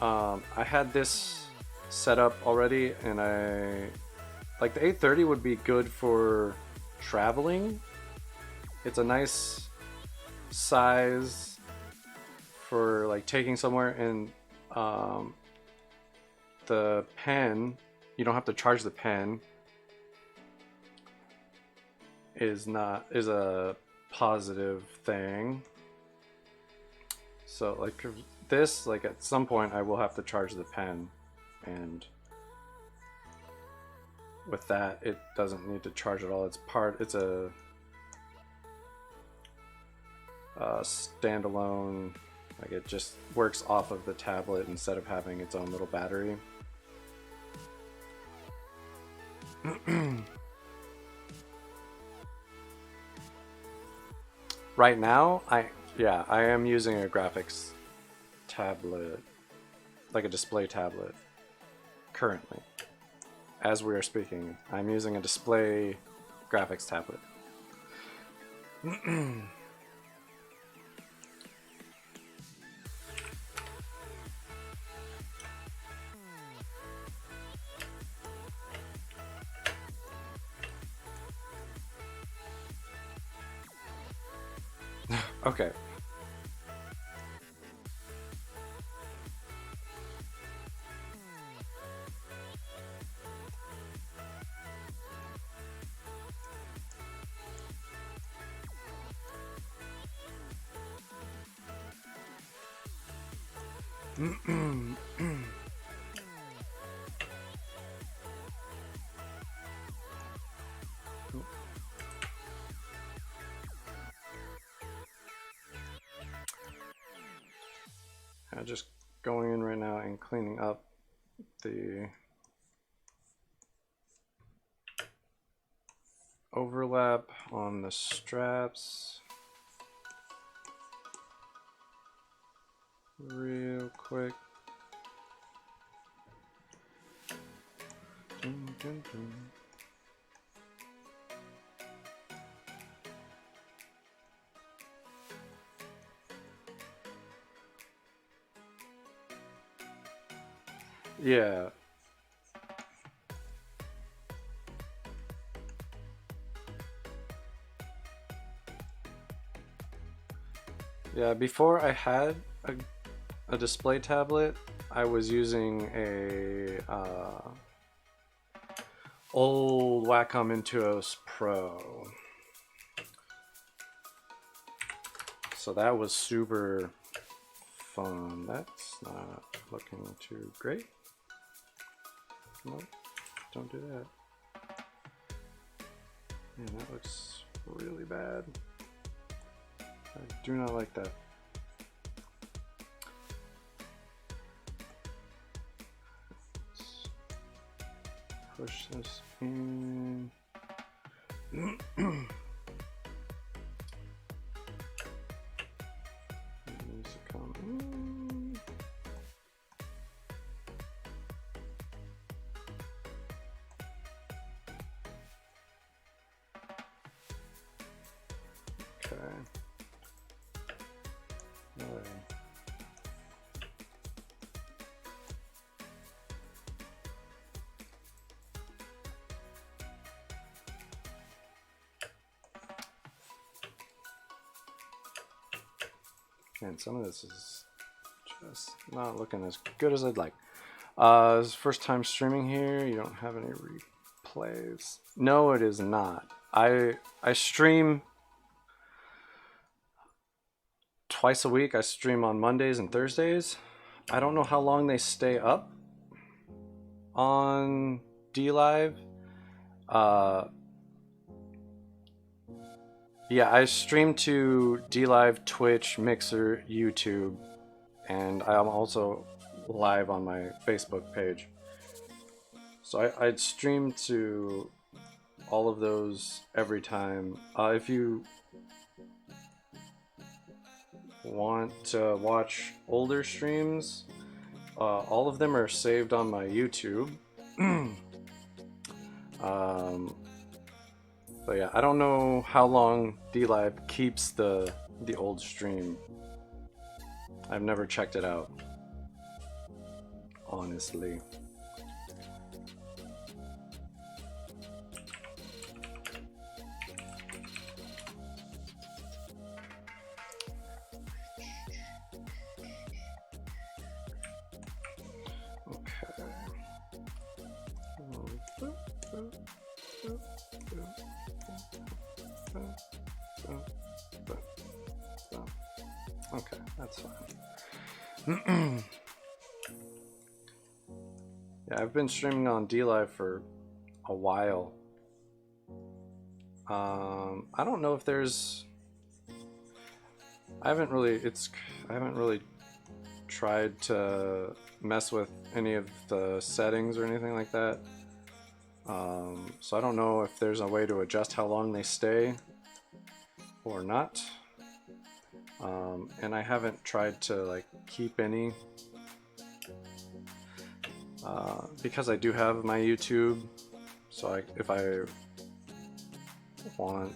I had this set up already, and the 830 would be good for traveling. It's a nice size for like taking somewhere, and the pen, you don't have to charge the pen, is a positive thing. So like this, like at some point I will have to charge the pen, and with that it doesn't need to charge at all. It's a standalone, like it just works off of the tablet instead of having its own little battery. Right now, I am using a graphics tablet, like a display tablet, currently. As we are speaking, I'm using a display graphics tablet. Okay. I'm just going in right now and cleaning up the overlap on the straps real quick. Dun, dun, dun. Yeah. Yeah, before I had a display tablet, I was using a old Wacom Intuos Pro. So that was super fun. That's not looking too great. Nope, don't do that. Man, that looks really bad. I do not like that. Let's push this in. It needs to come in. Okay. And some of this is just not looking as good as I'd like. This is first time streaming here. You don't have any replays. No, it is not. I stream twice a week. I stream on Mondays and Thursdays. I don't know how long they stay up on DLive. Yeah, I stream to DLive, Twitch, Mixer, YouTube, and I'm also live on my Facebook page. So I'd stream to all of those every time. If you want to watch older streams, all of them are saved on my YouTube. But yeah, I don't know how long DLive keeps the old stream. I've never checked it out, honestly. Okay, that's fine. Yeah, I've been streaming on DLive for a while. I don't know if there's. I haven't really tried to mess with any of the settings or anything like that. So I don't know if there's a way to adjust how long they stay or not. And I haven't tried to like keep any because I do have my YouTube. So if I want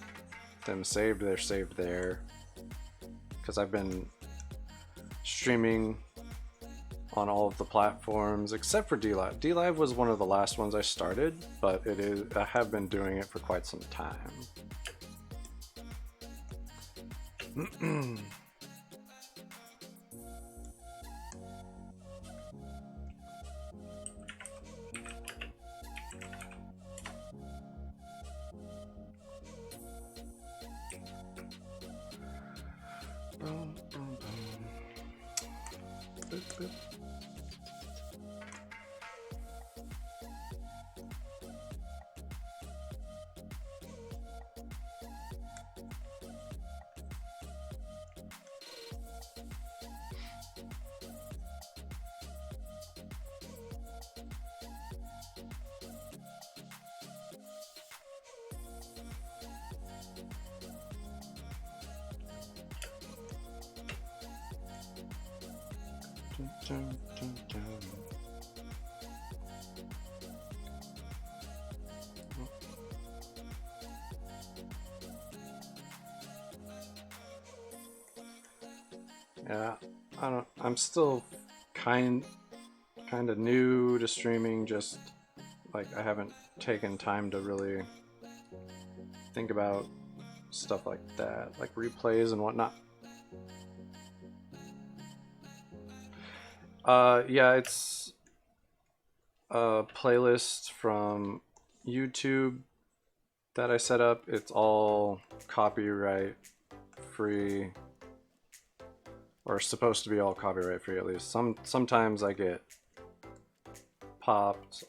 them saved, they're saved there. Because I've been streaming on all of the platforms except for DLive. DLive was one of the last ones I started, but I have been doing it for quite some time. Yeah, I'm still kind of new to streaming, just like I haven't taken time to really think about stuff like that, like replays and whatnot. Yeah, it's a playlist from YouTube that I set up. It's all copyright free, or supposed to be all copyright free at least. Sometimes I get popped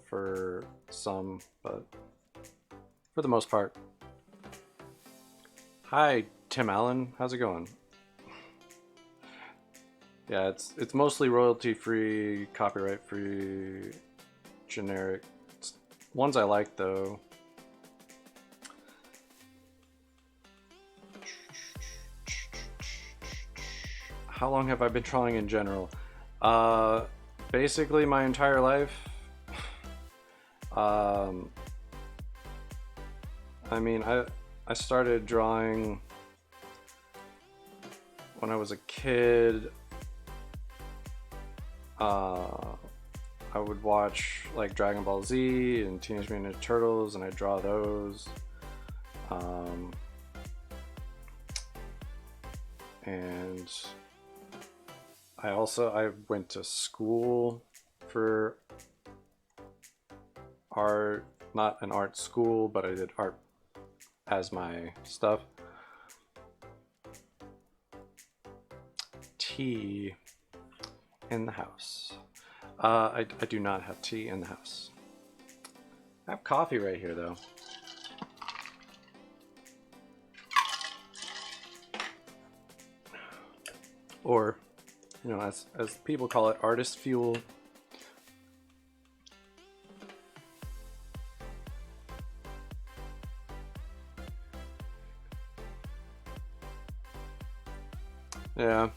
for some, but for the most part. Hi, Tim Allen. How's it going? Yeah, it's mostly royalty-free, copyright-free, generic. Ones I like, though. How long have I been drawing in general? Basically my entire life. I mean, I started drawing when I was a kid. I would watch like Dragon Ball Z and Teenage Mutant Ninja Turtles, and I'd draw those. And I went to school for art, not an art school, but I did art as my stuff. Tea in the house. I do not have tea in the house. I have coffee right here though. Or, you know, as people call it, artist fuel. Yeah.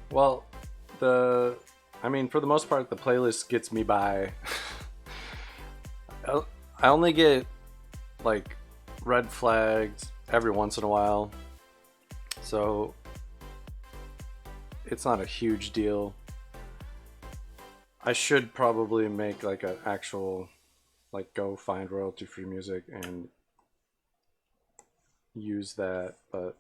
Well, I mean, for the most part, the playlist gets me by. I only get like red flags every once in a while, so it's not a huge deal. I should probably make like an actual, like, go find royalty free music and use that, but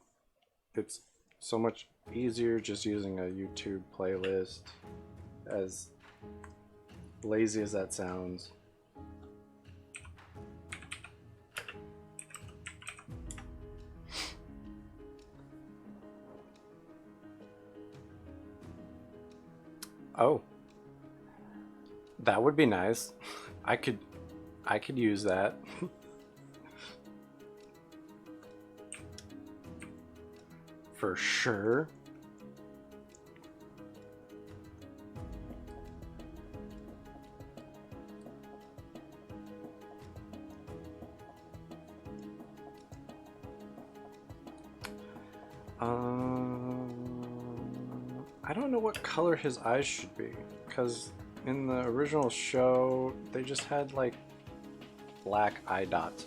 it's so much easier just using a YouTube playlist, as lazy as that sounds. Oh, that would be nice. I could use that. For sure. I don't know what color his eyes should be, because in the original show they just had like black eye dots.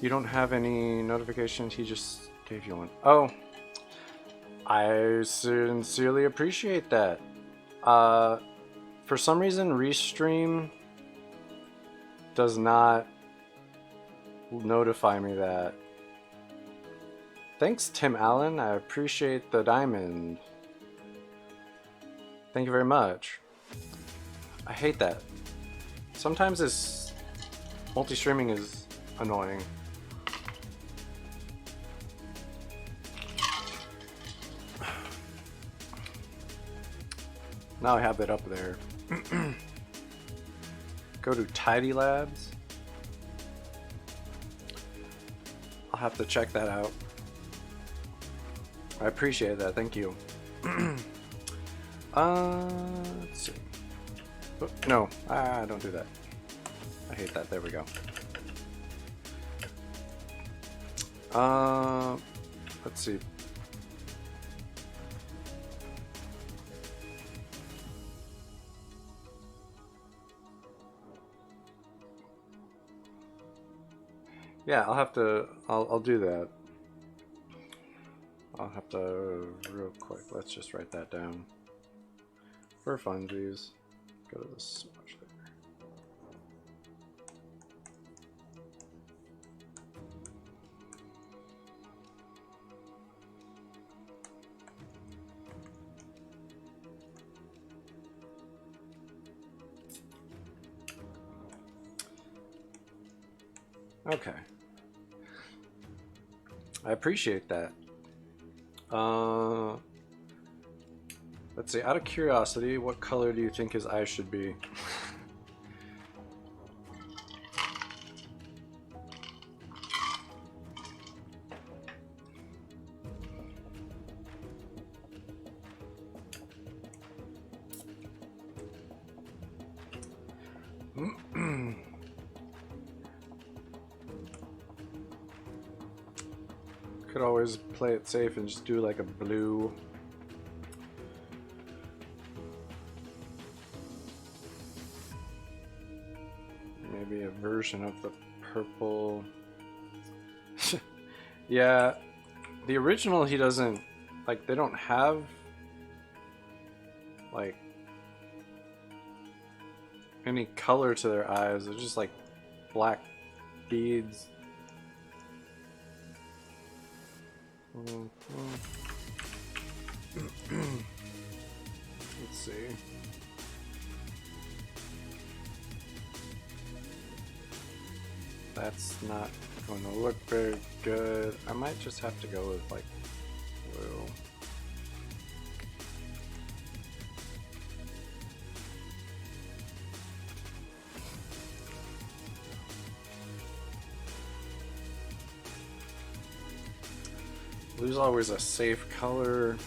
You don't have any notifications, he just gave you one. Oh, I sincerely appreciate that. For some reason, Restream does not notify me that. Thanks, Tim Allen. I appreciate the diamond. Thank you very much. I hate that. Sometimes this multi-streaming is annoying. Now I have it up there. Go to Tidy Labs. I'll have to check that out. I appreciate that, thank you. Let's see. Oh, no, don't do that. I hate that, there we go. Let's see. Yeah, I'll do that. I'll have to, real quick, let's just write that down. For funsies, go to the swatch there. Okay. I appreciate that. Let's see, out of curiosity, what color do you think his eyes should be? Could always play it safe and just do like a blue. Maybe a version of the purple. Yeah, the original he doesn't, like, they don't have like any color to their eyes. They're just like black beads. Let's see. That's not going to look very good. I might just have to go with like blue. Blue's always a safe color.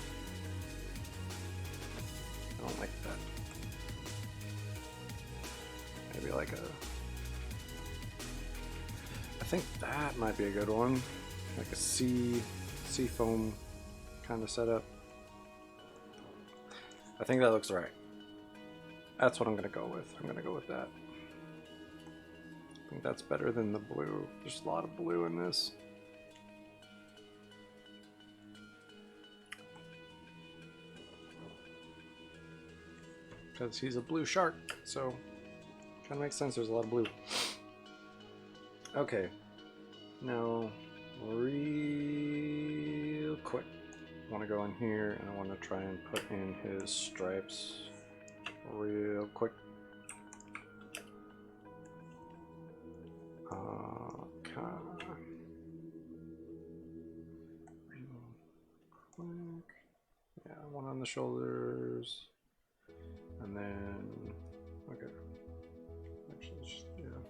I don't like that. Maybe like a... I think that might be a good one. Like a sea foam kind of setup. I think that looks right. That's what I'm gonna go with. I'm gonna go with that. I think that's better than the blue. There's a lot of blue in this. Because he's a blue shark, so kind of makes sense. There's a lot of blue. Okay, now real quick, I want to go in here and I want to try and put in his stripes real quick. Real quick. Yeah, one on the shoulders. And then, okay, actually, just, yeah,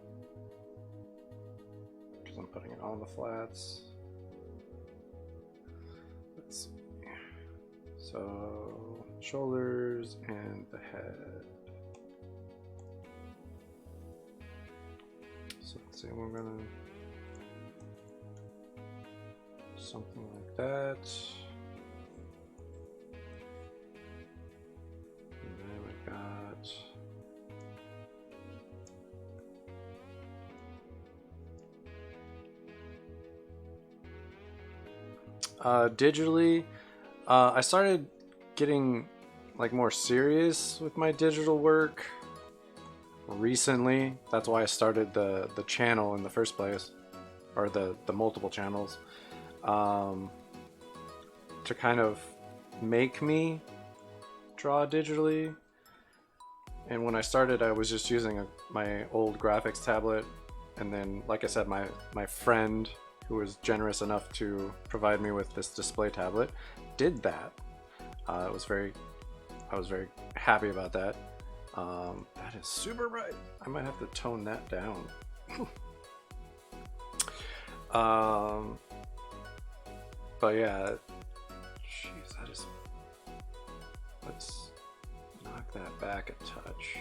because I'm putting it on the flats. Let's see, so shoulders and the head. So let's see, we're gonna something like that. Digitally, I started getting like more serious with my digital work recently. That's why I started the channel in the first place, or the multiple channels, to kind of make me draw digitally. And when I started, I was just using my old graphics tablet, and then, like I said, my friend, who was generous enough to provide me with this display tablet, did that. I was very happy about that. That is super bright. I might have to tone that down. But yeah, jeez, let's knock that back a touch.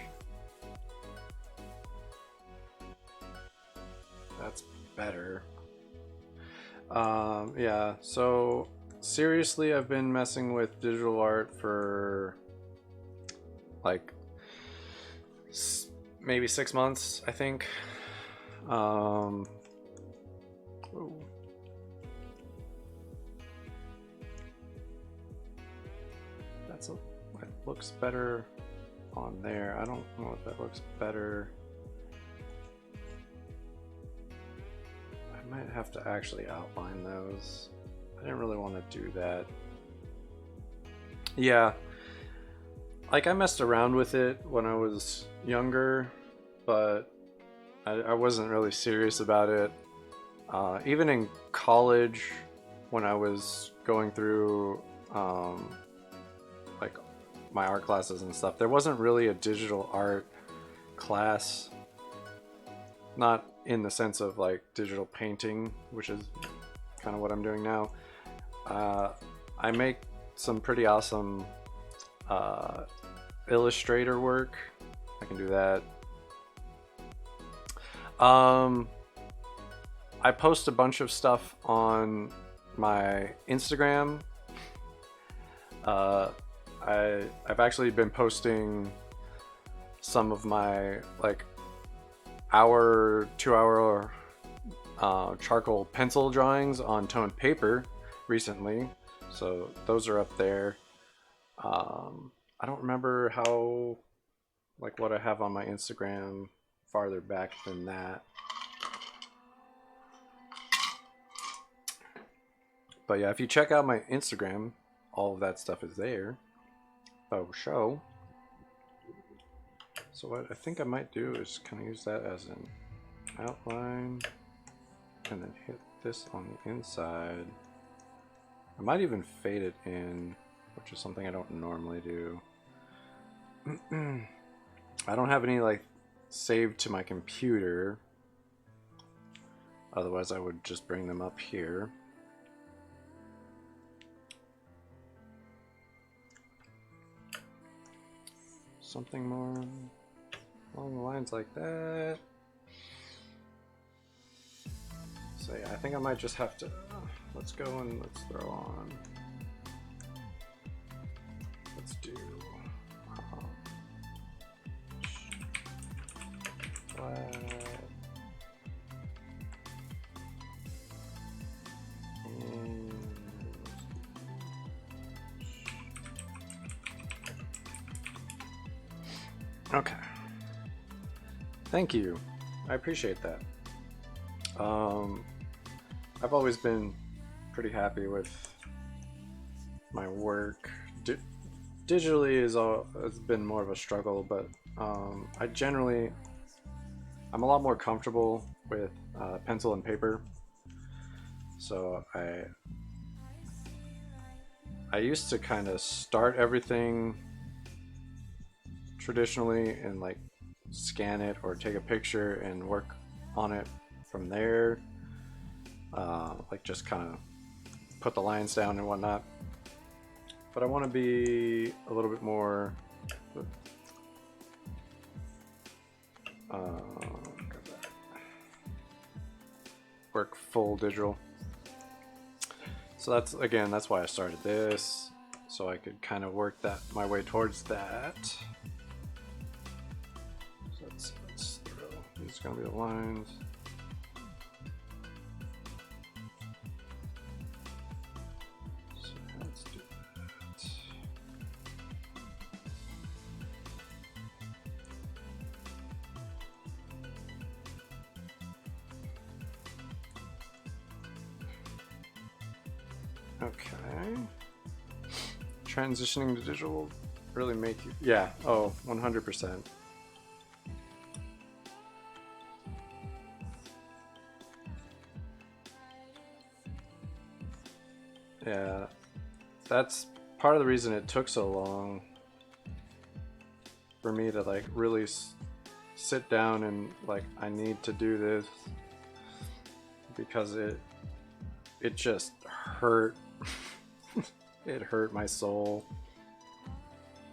That's better. Yeah, so seriously, I've been messing with digital art for like maybe 6 months, I think. Ooh. It looks better on there. I don't know if that looks better. I might have to actually outline those. I didn't really want to do that. Yeah, like I messed around with it when I was younger, but I wasn't really serious about it. Even in college, when I was going through like my art classes and stuff, there wasn't really a digital art class. Not in the sense of like digital painting, which is kind of what I'm doing now. I make some pretty awesome Illustrator work. I can do that. I post a bunch of stuff on my Instagram. I've actually been posting some of my like 2 hour charcoal pencil drawings on toned paper recently, so those are up there. I don't remember how, like, what I have on my Instagram farther back than that, but yeah, if you check out my Instagram, all of that stuff is there. Oh, show. So what I think I might do is kind of use that as an outline and then hit this on the inside. I might even fade it in, which is something I don't normally do. I don't have any like saved to my computer, otherwise I would just bring them up here. Something more along the lines like that. So yeah, I think I might just have to, let's go and let's throw on, let's do flat. Okay. Thank you. I appreciate that. I've always been pretty happy with my work. Digitally has been more of a struggle, but I'm a lot more comfortable with pencil and paper. So I used to kind of start everything traditionally and like scan it or take a picture and work on it from there, like just kind of put the lines down and whatnot. But I want to be a little bit more work full digital. So that's why I started this, so I could kind of work my way towards that. So let's throw, these are gonna be the lines. Okay. Transitioning to digital really make you, yeah, oh, 100%. Yeah, that's part of the reason it took so long for me to like really sit down and like I need to do this because it just hurt. It hurt my soul.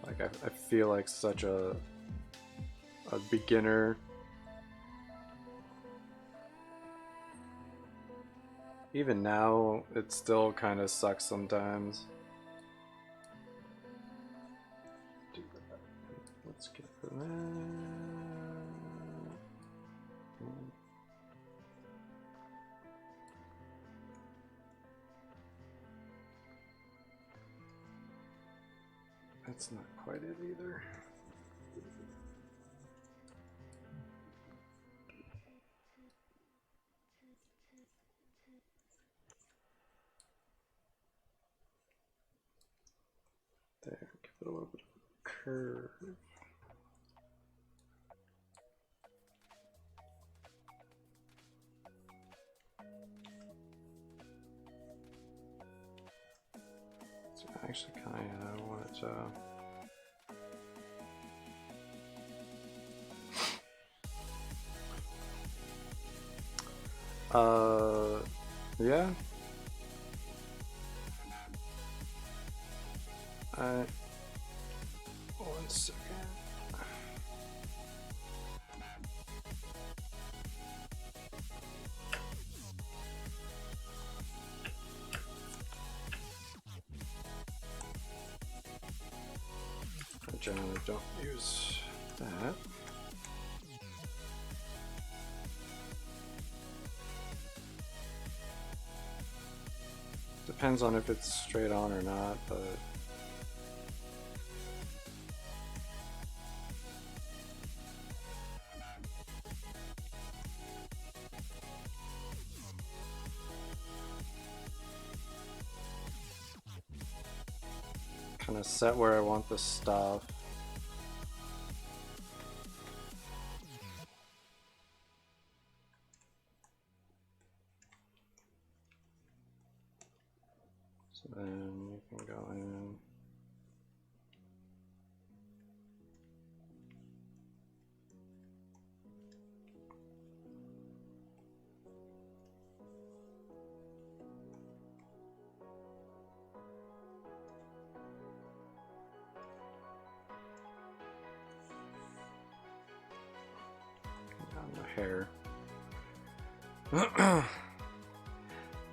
Like I feel like such a beginner. Even now, it still kind of sucks sometimes. Let's get for that. That's not quite it either. There, give it a little bit of a curve. So actually, kind of want it to. Yeah. One second. I generally don't use that. Depends on if it's straight on or not, but kind of set where I want the stuff. So then you can go in. Hair.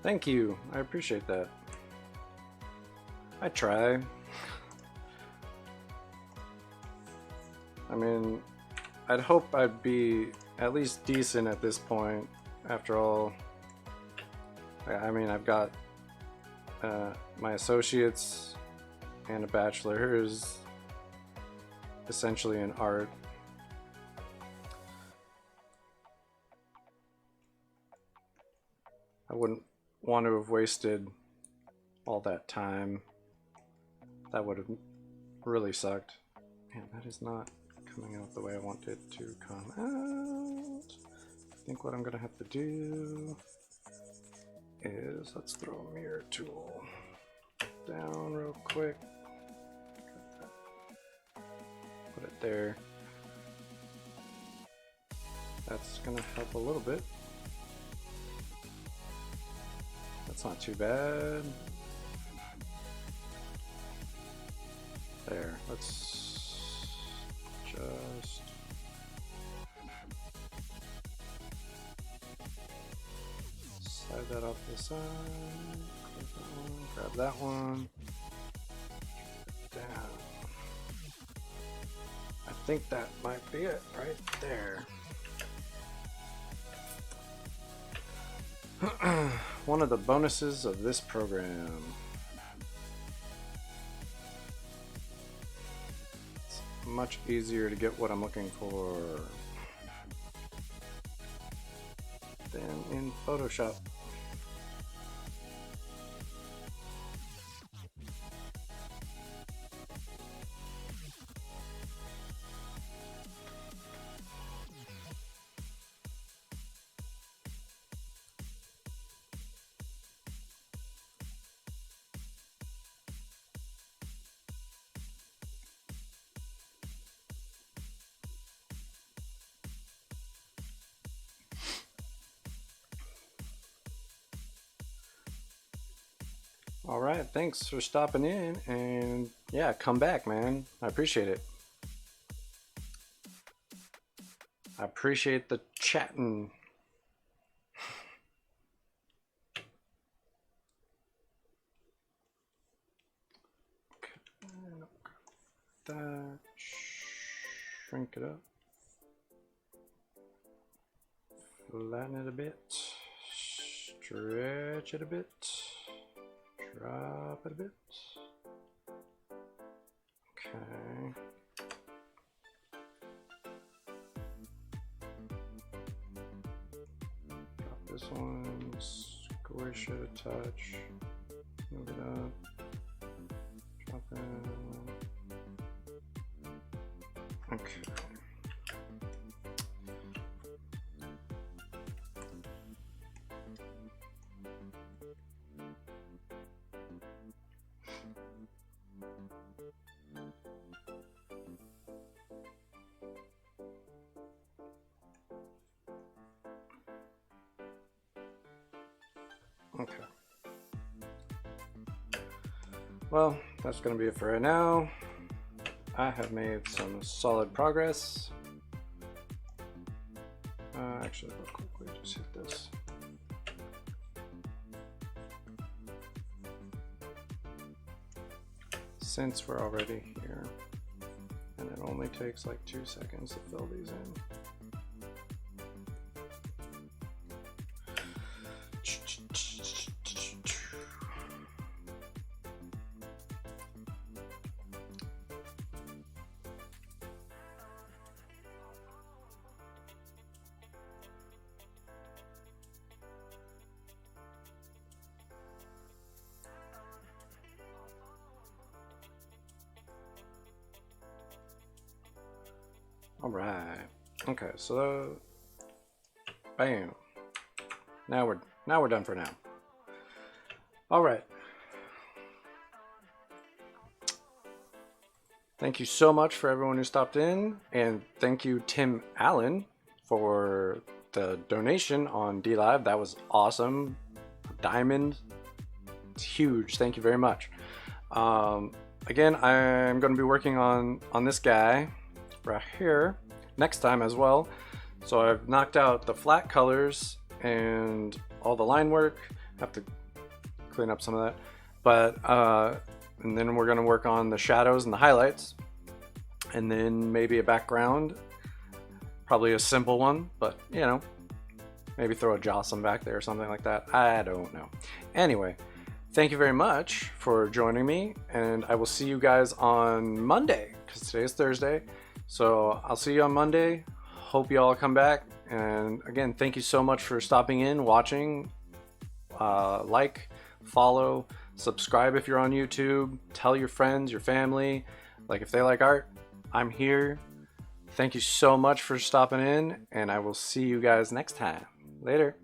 Thank you. I appreciate that. I try. I mean, I'd hope I'd be at least decent at this point. After all, I mean, I've got my associates and a bachelor's essentially in art. I wouldn't want to have wasted all that time. That would have really sucked. Man, that is not coming out the way I want it to come out. I think what I'm gonna have to do is, let's throw a mirror tool down real quick. Put it there. That's gonna help a little bit. That's not too bad. There, let's just slide that off the side, grab that one, down. I think that might be it right there. One of the bonuses of this program. It's much easier to get what I'm looking for than in Photoshop. All right, thanks for stopping in, and yeah, come back, man. I appreciate it. I appreciate the chatting. That, shrink it up, flatten it a bit, stretch it a bit, drop it a bit. Okay. Drop this one, squish it a touch, move it up, drop it. Okay. Okay. Well, that's going to be it for right now. I have made some solid progress. Actually, real quickly, just hit this. Since we're already here, and it only takes like 2 seconds to fill these in. All right. Okay, so bam. Now we're done for now. All right. Thank you so much for everyone who stopped in, and thank you Tim Allen for the donation on DLive. That was awesome. Diamond. It's huge. Thank you very much. Again, I'm going to be working on this guy right here next time as well. So I've knocked out the flat colors and all the line work. Have to clean up some of that, but and then we're going to work on the shadows and the highlights, and then maybe a background, probably a simple one, but you know, maybe throw a Jocelyn back there or something like that. I don't know. Anyway, thank you very much for joining me, and I will see you guys on Monday, because today is Thursday. So I'll see you on Monday. Hope you all come back. And again, thank you so much for stopping in, watching. Like, follow, subscribe if you're on YouTube. Tell your friends, your family. Like if they like art, I'm here. Thank you so much for stopping in, and I will see you guys next time. Later.